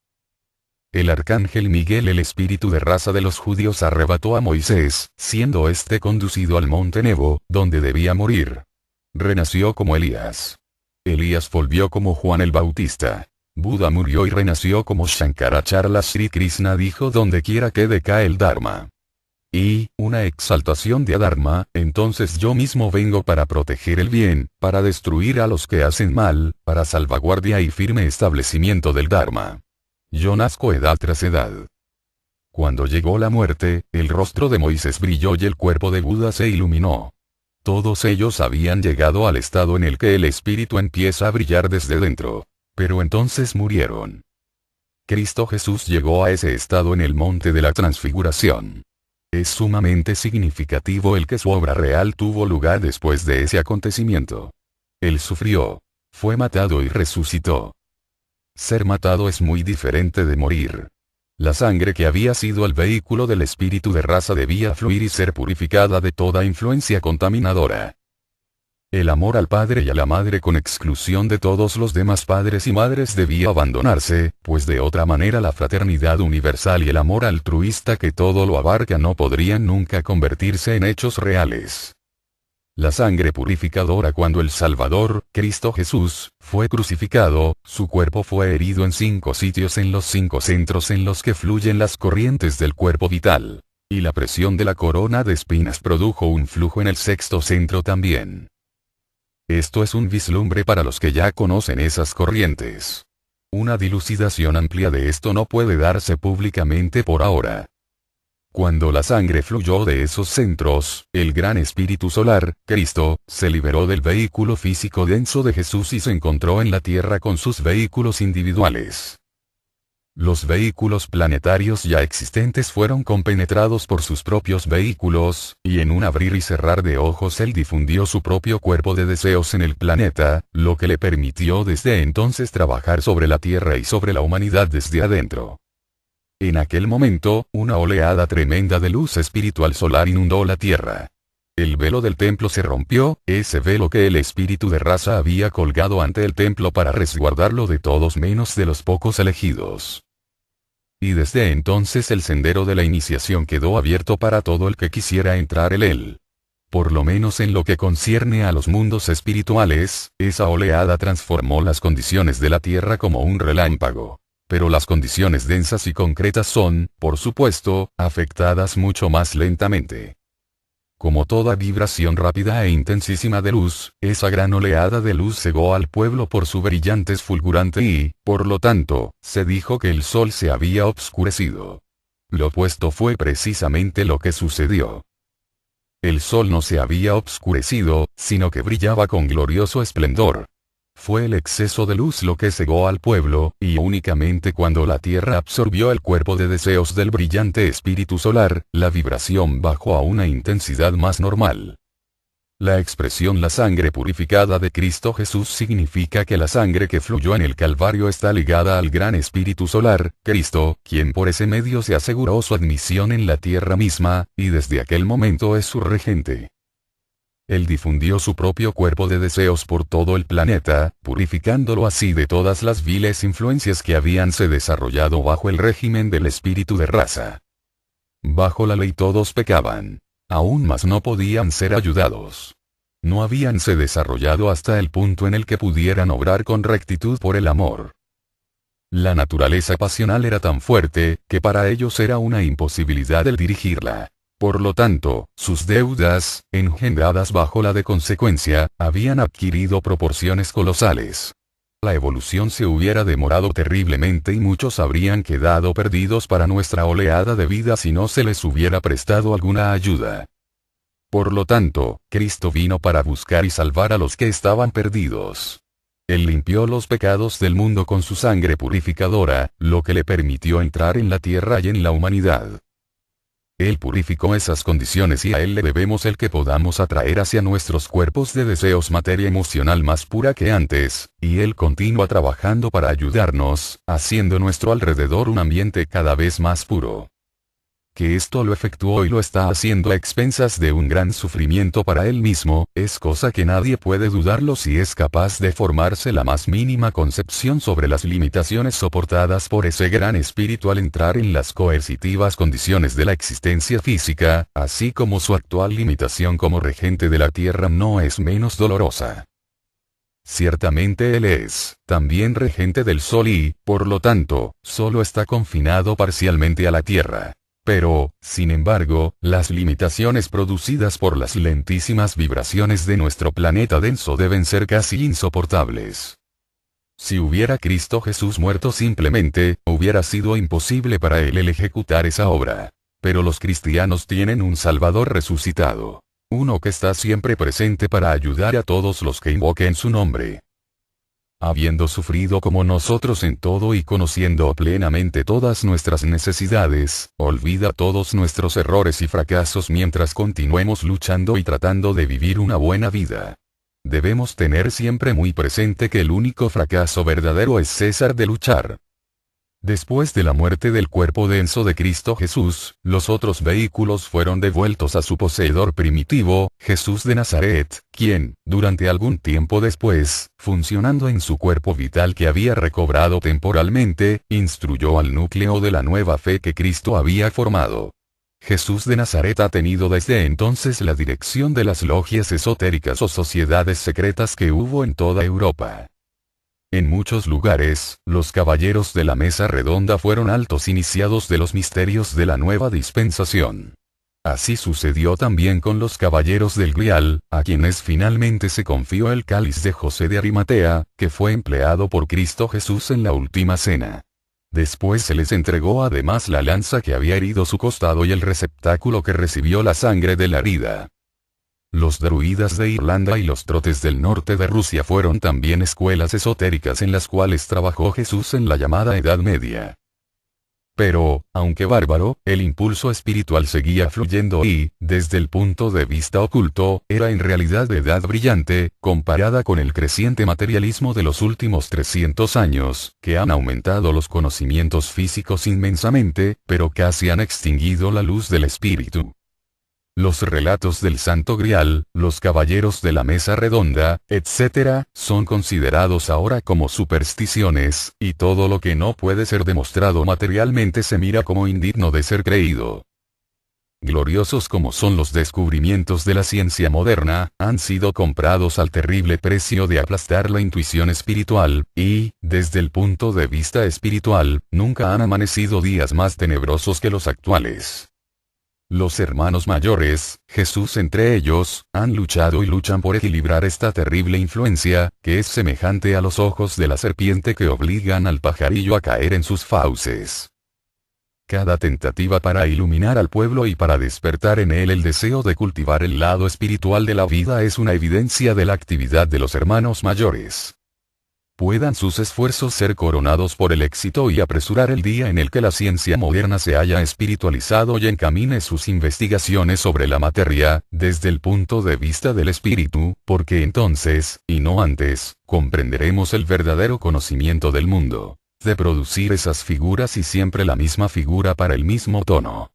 El arcángel Miguel, el espíritu de raza de los judíos, arrebató a Moisés, siendo éste conducido al monte Nebo, donde debía morir. Renació como Elías. Elías volvió como Juan el Bautista. Buda murió y renació como Shankaracharya. Sri Krishna dijo: donde quiera que decae el Dharma. Y, una exaltación de Adharma, entonces yo mismo vengo para proteger el bien, para destruir a los que hacen mal, para salvaguardia y firme establecimiento del Dharma. Yo nazco edad tras edad. Cuando llegó la muerte, el rostro de Moisés brilló y el cuerpo de Buda se iluminó. Todos ellos habían llegado al estado en el que el espíritu empieza a brillar desde dentro. Pero entonces murieron. Cristo Jesús llegó a ese estado en el monte de la transfiguración. Es sumamente significativo el que su obra real tuvo lugar después de ese acontecimiento. Él sufrió, fue matado y resucitó. Ser matado es muy diferente de morir. La sangre que había sido el vehículo del espíritu de raza debía fluir y ser purificada de toda influencia contaminadora. El amor al padre y a la madre con exclusión de todos los demás padres y madres debía abandonarse, pues de otra manera la fraternidad universal y el amor altruista que todo lo abarca no podrían nunca convertirse en hechos reales. La sangre purificadora cuando el Salvador, Cristo Jesús, fue crucificado, su cuerpo fue herido en 5 sitios en los 5 centros en los que fluyen las corrientes del cuerpo vital. Y la presión de la corona de espinas produjo un flujo en el 6º centro también. Esto es un vislumbre para los que ya conocen esas corrientes. Una dilucidación amplia de esto no puede darse públicamente por ahora. Cuando la sangre fluyó de esos centros, el gran espíritu solar, Cristo, se liberó del vehículo físico denso de Jesús y se encontró en la tierra con sus vehículos individuales. Los vehículos planetarios ya existentes fueron compenetrados por sus propios vehículos, y en un abrir y cerrar de ojos él difundió su propio cuerpo de deseos en el planeta, lo que le permitió desde entonces trabajar sobre la Tierra y sobre la humanidad desde adentro. En aquel momento, una oleada tremenda de luz espiritual solar inundó la Tierra. El velo del templo se rompió, ese velo que el espíritu de raza había colgado ante el templo para resguardarlo de todos menos de los pocos elegidos. Y desde entonces el sendero de la iniciación quedó abierto para todo el que quisiera entrar en él. Por lo menos en lo que concierne a los mundos espirituales, esa oleada transformó las condiciones de la Tierra como un relámpago. Pero las condiciones densas y concretas son, por supuesto, afectadas mucho más lentamente. Como toda vibración rápida e intensísima de luz, esa gran oleada de luz cegó al pueblo por su brillante fulgurante y, por lo tanto, se dijo que el sol se había obscurecido. Lo opuesto fue precisamente lo que sucedió. El sol no se había obscurecido, sino que brillaba con glorioso esplendor. Fue el exceso de luz lo que cegó al pueblo, y únicamente cuando la Tierra absorbió el cuerpo de deseos del brillante espíritu solar, la vibración bajó a una intensidad más normal. La expresión la sangre purificada de Cristo Jesús significa que la sangre que fluyó en el Calvario está ligada al gran espíritu solar, Cristo, quien por ese medio se aseguró su admisión en la Tierra misma, y desde aquel momento es su regente. Él difundió su propio cuerpo de deseos por todo el planeta, purificándolo así de todas las viles influencias que habíanse desarrollado bajo el régimen del espíritu de raza. Bajo la ley todos pecaban. Aún más no podían ser ayudados. No habíanse desarrollado hasta el punto en el que pudieran obrar con rectitud por el amor. La naturaleza pasional era tan fuerte, que para ellos era una imposibilidad el dirigirla. Por lo tanto, sus deudas, engendradas bajo la de consecuencia, habían adquirido proporciones colosales. La evolución se hubiera demorado terriblemente y muchos habrían quedado perdidos para nuestra oleada de vida si no se les hubiera prestado alguna ayuda. Por lo tanto, Cristo vino para buscar y salvar a los que estaban perdidos. Él limpió los pecados del mundo con su sangre purificadora, lo que le permitió entrar en la tierra y en la humanidad. Él purificó esas condiciones y a Él le debemos el que podamos atraer hacia nuestros cuerpos de deseos materia emocional más pura que antes, y Él continúa trabajando para ayudarnos, haciendo nuestro alrededor un ambiente cada vez más puro. Que esto lo efectuó y lo está haciendo a expensas de un gran sufrimiento para Él mismo, es cosa que nadie puede dudarlo si es capaz de formarse la más mínima concepción sobre las limitaciones soportadas por ese gran espíritu al entrar en las coercitivas condiciones de la existencia física, así como su actual limitación como regente de la tierra no es menos dolorosa. Ciertamente Él es, también regente del sol y, por lo tanto, solo está confinado parcialmente a la tierra. Pero, sin embargo, las limitaciones producidas por las lentísimas vibraciones de nuestro planeta denso deben ser casi insoportables. Si hubiera Cristo Jesús muerto simplemente, hubiera sido imposible para Él el ejecutar esa obra. Pero los cristianos tienen un Salvador resucitado. uno que está siempre presente para ayudar a todos los que invoquen su nombre. Habiendo sufrido como nosotros en todo y conociendo plenamente todas nuestras necesidades, olvida todos nuestros errores y fracasos mientras continuemos luchando y tratando de vivir una buena vida. Debemos tener siempre muy presente que el único fracaso verdadero es cesar de luchar. Después de la muerte del cuerpo denso de Cristo Jesús, los otros vehículos fueron devueltos a su poseedor primitivo, Jesús de Nazaret, quien, durante algún tiempo después, funcionando en su cuerpo vital que había recobrado temporalmente, instruyó al núcleo de la nueva fe que Cristo había formado. Jesús de Nazaret ha tenido desde entonces la dirección de las logias esotéricas o sociedades secretas que hubo en toda Europa. En muchos lugares, los caballeros de la mesa redonda fueron altos iniciados de los misterios de la nueva dispensación. Así sucedió también con los caballeros del Grial, a quienes finalmente se confió el cáliz de José de Arimatea, que fue empleado por Cristo Jesús en la última cena. Después se les entregó además la lanza que había herido su costado y el receptáculo que recibió la sangre de la herida. Los druidas de Irlanda y los trotes del norte de Rusia fueron también escuelas esotéricas en las cuales trabajó Jesús en la llamada Edad Media. Pero, aunque bárbaro, el impulso espiritual seguía fluyendo y, desde el punto de vista oculto, era en realidad de edad brillante, comparada con el creciente materialismo de los últimos 300 años, que han aumentado los conocimientos físicos inmensamente, pero casi han extinguido la luz del espíritu. Los relatos del Santo Grial, los caballeros de la mesa redonda, etc., son considerados ahora como supersticiones, y todo lo que no puede ser demostrado materialmente se mira como indigno de ser creído. Gloriosos como son los descubrimientos de la ciencia moderna, han sido comprados al terrible precio de aplastar la intuición espiritual, y, desde el punto de vista espiritual, nunca han amanecido días más tenebrosos que los actuales. Los hermanos mayores, Jesús entre ellos, han luchado y luchan por equilibrar esta terrible influencia, que es semejante a los ojos de la serpiente que obligan al pajarillo a caer en sus fauces. Cada tentativa para iluminar al pueblo y para despertar en él el deseo de cultivar el lado espiritual de la vida es una evidencia de la actividad de los hermanos mayores. Puedan sus esfuerzos ser coronados por el éxito y apresurar el día en el que la ciencia moderna se haya espiritualizado y encamine sus investigaciones sobre la materia, desde el punto de vista del espíritu, porque entonces, y no antes, comprenderemos el verdadero conocimiento del mundo, de producir esas figuras y siempre la misma figura para el mismo tono.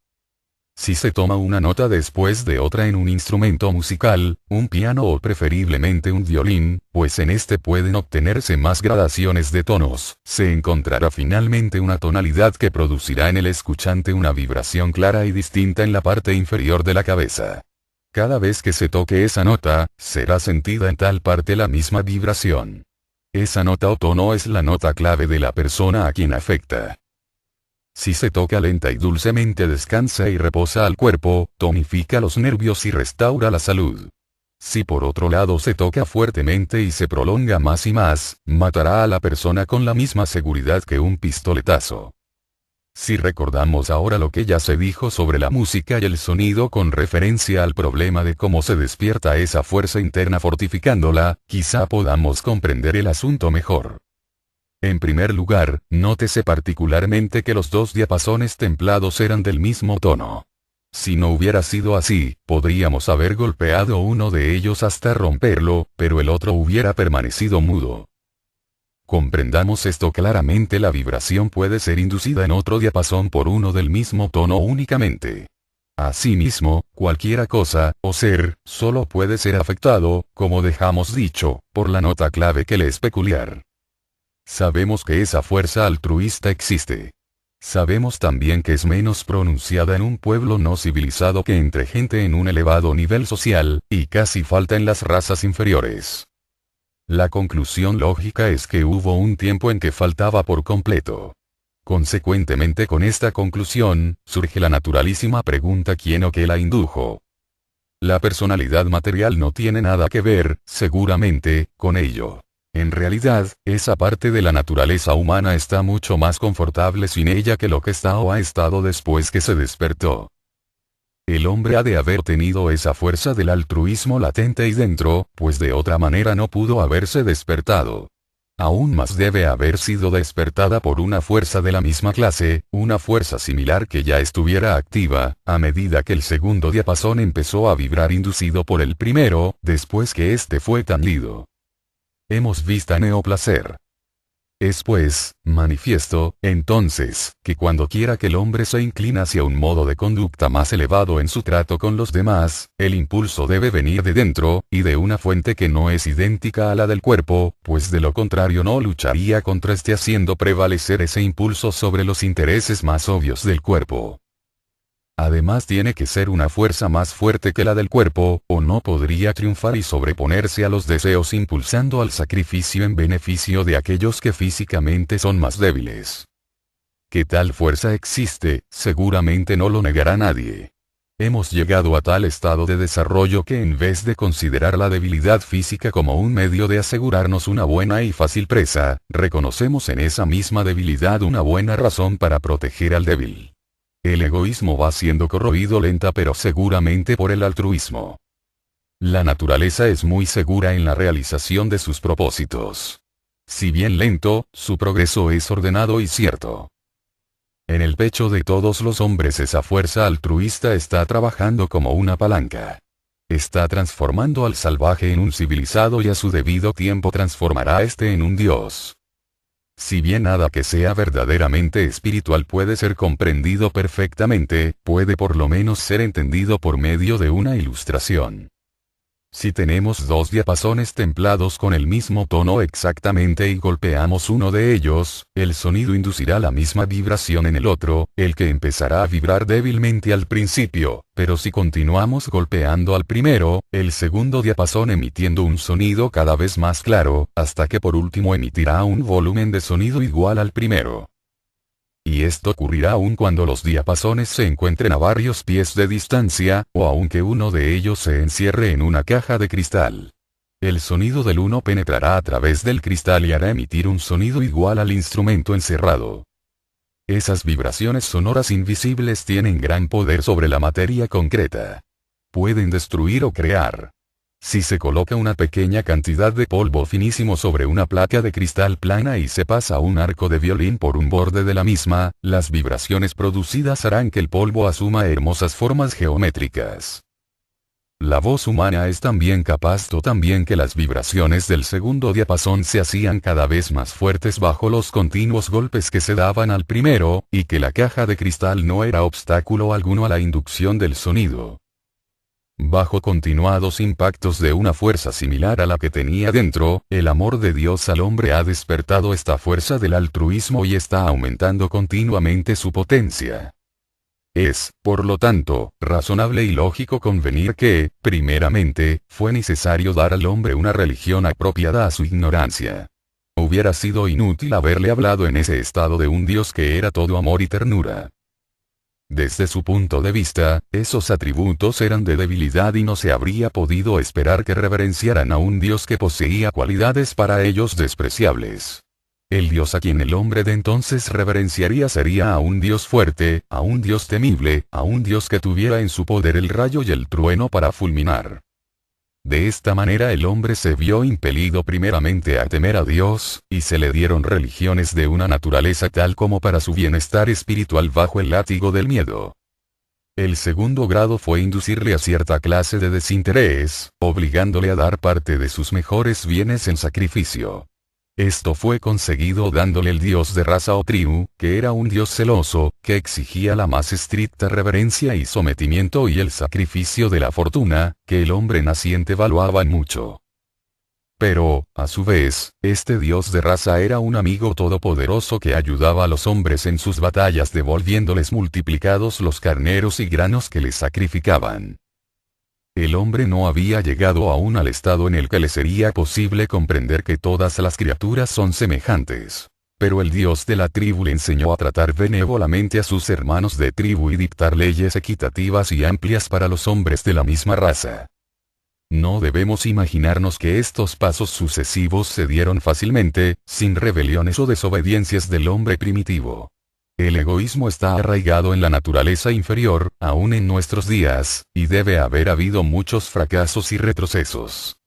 Si se toma una nota después de otra en un instrumento musical, un piano o preferiblemente un violín, pues en este pueden obtenerse más gradaciones de tonos, se encontrará finalmente una tonalidad que producirá en el escuchante una vibración clara y distinta en la parte inferior de la cabeza. Cada vez que se toque esa nota, será sentida en tal parte la misma vibración. Esa nota o tono es la nota clave de la persona a quien afecta. Si se toca lenta y dulcemente descansa y reposa al cuerpo, tonifica los nervios y restaura la salud. Si por otro lado se toca fuertemente y se prolonga más y más, matará a la persona con la misma seguridad que un pistoletazo. Si recordamos ahora lo que ya se dijo sobre la música y el sonido con referencia al problema de cómo se despierta esa fuerza interna fortificándola, quizá podamos comprender el asunto mejor. En primer lugar, nótese particularmente que los dos diapasones templados eran del mismo tono. Si no hubiera sido así, podríamos haber golpeado uno de ellos hasta romperlo, pero el otro hubiera permanecido mudo. Comprendamos esto claramente: la vibración puede ser inducida en otro diapasón por uno del mismo tono únicamente. Asimismo, cualquiera cosa, o ser, solo puede ser afectado, como dejamos dicho, por la nota clave que le es peculiar. Sabemos que esa fuerza altruista existe. Sabemos también que es menos pronunciada en un pueblo no civilizado que entre gente en un elevado nivel social, y casi falta en las razas inferiores. La conclusión lógica es que hubo un tiempo en que faltaba por completo. Consecuentemente, con esta conclusión, surge la naturalísima pregunta: ¿quién o qué la indujo? La personalidad material no tiene nada que ver, seguramente, con ello. En realidad, esa parte de la naturaleza humana está mucho más confortable sin ella que lo que está o ha estado después que se despertó. El hombre ha de haber tenido esa fuerza del altruismo latente y dentro, pues de otra manera no pudo haberse despertado. Aún más debe haber sido despertada por una fuerza de la misma clase, una fuerza similar que ya estuviera activa, a medida que el segundo diapasón empezó a vibrar inducido por el primero, después que éste fue tendido. Hemos visto neoplacer. Es pues, manifiesto, entonces, que cuando quiera que el hombre se inclina hacia un modo de conducta más elevado en su trato con los demás, el impulso debe venir de dentro, y de una fuente que no es idéntica a la del cuerpo, pues de lo contrario no lucharía contra este haciendo prevalecer ese impulso sobre los intereses más obvios del cuerpo. Además tiene que ser una fuerza más fuerte que la del cuerpo, o no podría triunfar y sobreponerse a los deseos impulsando al sacrificio en beneficio de aquellos que físicamente son más débiles. Que tal fuerza existe, seguramente no lo negará nadie. Hemos llegado a tal estado de desarrollo que en vez de considerar la debilidad física como un medio de asegurarnos una buena y fácil presa, reconocemos en esa misma debilidad una buena razón para proteger al débil. El egoísmo va siendo corroído lenta pero seguramente por el altruismo. La naturaleza es muy segura en la realización de sus propósitos. Si bien lento, su progreso es ordenado y cierto. En el pecho de todos los hombres esa fuerza altruista está trabajando como una palanca. Está transformando al salvaje en un civilizado y a su debido tiempo transformará este en un dios. Si bien nada que sea verdaderamente espiritual puede ser comprendido perfectamente, puede por lo menos ser entendido por medio de una ilustración. Si tenemos dos diapasones templados con el mismo tono exactamente y golpeamos uno de ellos, el sonido inducirá la misma vibración en el otro, el que empezará a vibrar débilmente al principio, pero si continuamos golpeando al primero, el segundo diapasón emitiendo un sonido cada vez más claro, hasta que por último emitirá un volumen de sonido igual al primero. Y esto ocurrirá aun cuando los diapasones se encuentren a varios pies de distancia, o aunque uno de ellos se encierre en una caja de cristal. El sonido del uno penetrará a través del cristal y hará emitir un sonido igual al instrumento encerrado. Esas vibraciones sonoras invisibles tienen gran poder sobre la materia concreta. Pueden destruir o crear. Si se coloca una pequeña cantidad de polvo finísimo sobre una placa de cristal plana y se pasa un arco de violín por un borde de la misma, las vibraciones producidas harán que el polvo asuma hermosas formas geométricas. La voz humana es también capaz también que las vibraciones del segundo diapasón se hacían cada vez más fuertes bajo los continuos golpes que se daban al primero, y que la caja de cristal no era obstáculo alguno a la inducción del sonido. Bajo continuados impactos de una fuerza similar a la que tenía dentro, el amor de Dios al hombre ha despertado esta fuerza del altruismo y está aumentando continuamente su potencia. Es, por lo tanto, razonable y lógico convenir que, primeramente, fue necesario dar al hombre una religión apropiada a su ignorancia. Hubiera sido inútil haberle hablado en ese estado de un Dios que era todo amor y ternura. Desde su punto de vista, esos atributos eran de debilidad y no se habría podido esperar que reverenciaran a un Dios que poseía cualidades para ellos despreciables. El Dios a quien el hombre de entonces reverenciaría sería a un Dios fuerte, a un Dios temible, a un Dios que tuviera en su poder el rayo y el trueno para fulminar. De esta manera el hombre se vio impelido primeramente a temer a Dios, y se le dieron religiones de una naturaleza tal como para su bienestar espiritual bajo el látigo del miedo. El segundo grado fue inducirle a cierta clase de desinterés, obligándole a dar parte de sus mejores bienes en sacrificio. Esto fue conseguido dándole el dios de raza o tribu, que era un dios celoso, que exigía la más estricta reverencia y sometimiento y el sacrificio de la fortuna, que el hombre naciente valuaba mucho. Pero, a su vez, este dios de raza era un amigo todopoderoso que ayudaba a los hombres en sus batallas devolviéndoles multiplicados los carneros y granos que les sacrificaban. El hombre no había llegado aún al estado en el que le sería posible comprender que todas las criaturas son semejantes. Pero el dios de la tribu le enseñó a tratar benévolamente a sus hermanos de tribu y dictar leyes equitativas y amplias para los hombres de la misma raza. No debemos imaginarnos que estos pasos sucesivos se dieron fácilmente, sin rebeliones o desobediencias del hombre primitivo. El egoísmo está arraigado en la naturaleza inferior, aún en nuestros días, y debe haber habido muchos fracasos y retrocesos.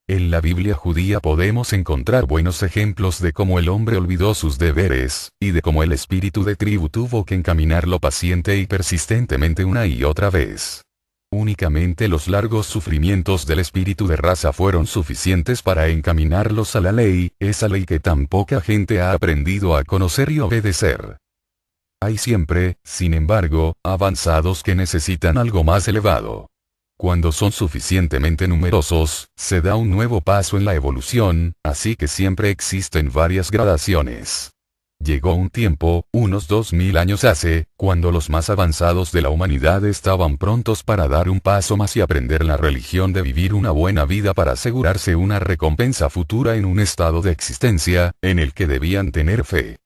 En la Biblia judía podemos encontrar buenos ejemplos de cómo el hombre olvidó sus deberes, y de cómo el espíritu de tribu tuvo que encaminarlo paciente y persistentemente una y otra vez. Únicamente los largos sufrimientos del espíritu de raza fueron suficientes para encaminarlos a la ley, esa ley que tan poca gente ha aprendido a conocer y obedecer. Hay siempre, sin embargo, avanzados que necesitan algo más elevado. Cuando son suficientemente numerosos, se da un nuevo paso en la evolución, así que siempre existen varias gradaciones. Llegó un tiempo, unos 2000 años hace, cuando los más avanzados de la humanidad estaban prontos para dar un paso más y aprender la religión de vivir una buena vida para asegurarse una recompensa futura en un estado de existencia, en el que debían tener fe.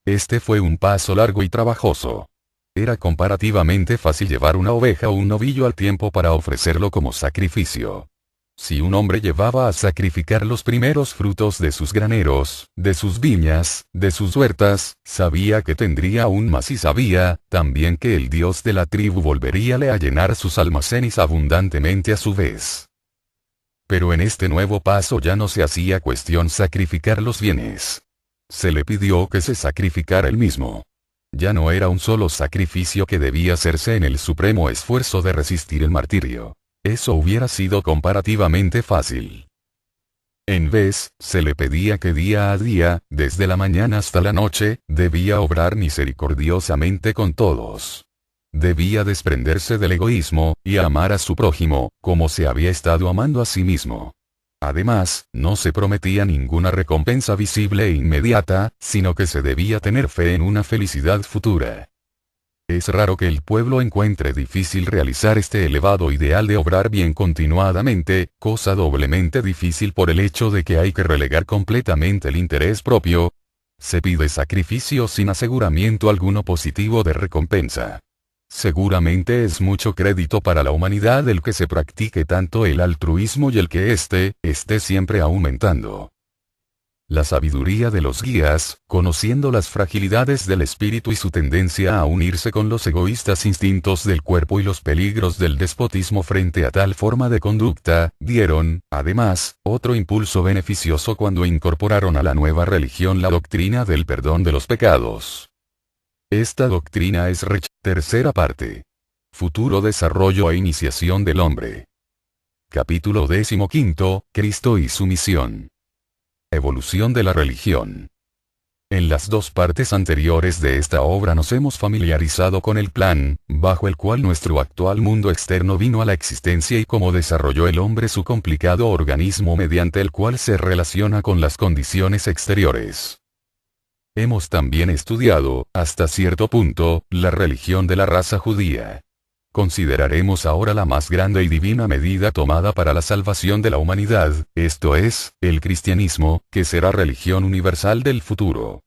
Este fue un paso largo y trabajoso. Era comparativamente fácil llevar una oveja o un novillo al tiempo para ofrecerlo como sacrificio. Si un hombre llevaba a sacrificar los primeros frutos de sus graneros, de sus viñas, de sus huertas, sabía que tendría aún más y sabía, también que el Dios de la tribu volveríale a llenar sus almacenes abundantemente a su vez. Pero en este nuevo paso ya no se hacía cuestión sacrificar los bienes. Se le pidió que se sacrificara él mismo. Ya no era un solo sacrificio que debía hacerse en el supremo esfuerzo de resistir el martirio. Eso hubiera sido comparativamente fácil. En vez, se le pedía que día a día, desde la mañana hasta la noche, debía obrar misericordiosamente con todos. Debía desprenderse del egoísmo, y amar a su prójimo, como se había estado amando a sí mismo. Además, no se prometía ninguna recompensa visible e inmediata, sino que se debía tener fe en una felicidad futura. Es raro que el pueblo encuentre difícil realizar este elevado ideal de obrar bien continuadamente, cosa doblemente difícil por el hecho de que hay que relegar completamente el interés propio. Se pide sacrificio sin aseguramiento alguno positivo de recompensa. Seguramente es mucho crédito para la humanidad el que se practique tanto el altruismo y el que esté siempre aumentando. La sabiduría de los guías, conociendo las fragilidades del espíritu y su tendencia a unirse con los egoístas instintos del cuerpo y los peligros del despotismo frente a tal forma de conducta, dieron, además, otro impulso beneficioso cuando incorporaron a la nueva religión la doctrina del perdón de los pecados. Esta doctrina es tercera parte. Futuro desarrollo e iniciación del hombre. Capítulo 15, Cristo y su misión. Evolución de la religión. En las dos partes anteriores de esta obra nos hemos familiarizado con el plan, bajo el cual nuestro actual mundo externo vino a la existencia y cómo desarrolló el hombre su complicado organismo mediante el cual se relaciona con las condiciones exteriores. Hemos también estudiado, hasta cierto punto, la religión de la raza judía. Consideraremos ahora la más grande y divina medida tomada para la salvación de la humanidad, esto es, el cristianismo, que será religión universal del futuro.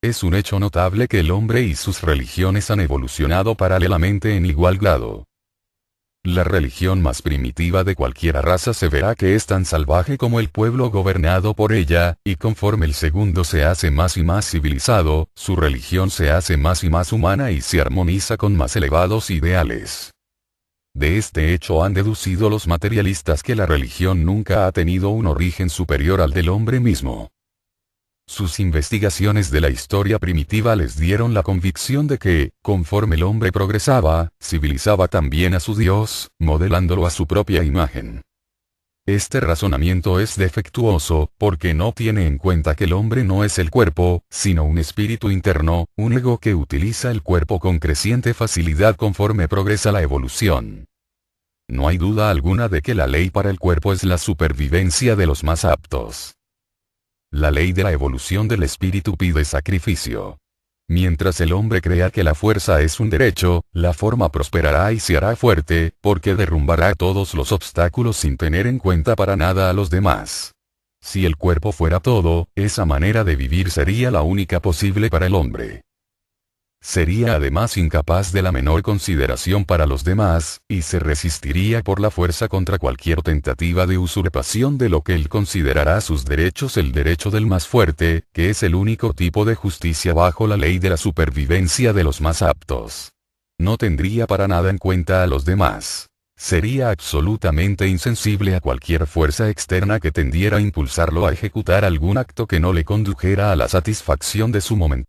Es un hecho notable que el hombre y sus religiones han evolucionado paralelamente en igual grado. La religión más primitiva de cualquier raza se verá que es tan salvaje como el pueblo gobernado por ella, y conforme el segundo se hace más y más civilizado, su religión se hace más y más humana y se armoniza con más elevados ideales. De este hecho han deducido los materialistas que la religión nunca ha tenido un origen superior al del hombre mismo. Sus investigaciones de la historia primitiva les dieron la convicción de que, conforme el hombre progresaba, civilizaba también a su Dios, modelándolo a su propia imagen. Este razonamiento es defectuoso, porque no tiene en cuenta que el hombre no es el cuerpo, sino un espíritu interno, un ego que utiliza el cuerpo con creciente facilidad conforme progresa la evolución. No hay duda alguna de que la ley para el cuerpo es la supervivencia de los más aptos. La ley de la evolución del espíritu pide sacrificio. Mientras el hombre crea que la fuerza es un derecho, la forma prosperará y se hará fuerte, porque derrumbará todos los obstáculos sin tener en cuenta para nada a los demás. Si el cuerpo fuera todo, esa manera de vivir sería la única posible para el hombre. Sería además incapaz de la menor consideración para los demás, y se resistiría por la fuerza contra cualquier tentativa de usurpación de lo que él considerará sus derechos, el derecho del más fuerte, que es el único tipo de justicia bajo la ley de la supervivencia de los más aptos. No tendría para nada en cuenta a los demás. Sería absolutamente insensible a cualquier fuerza externa que tendiera a impulsarlo a ejecutar algún acto que no le condujera a la satisfacción de su momento.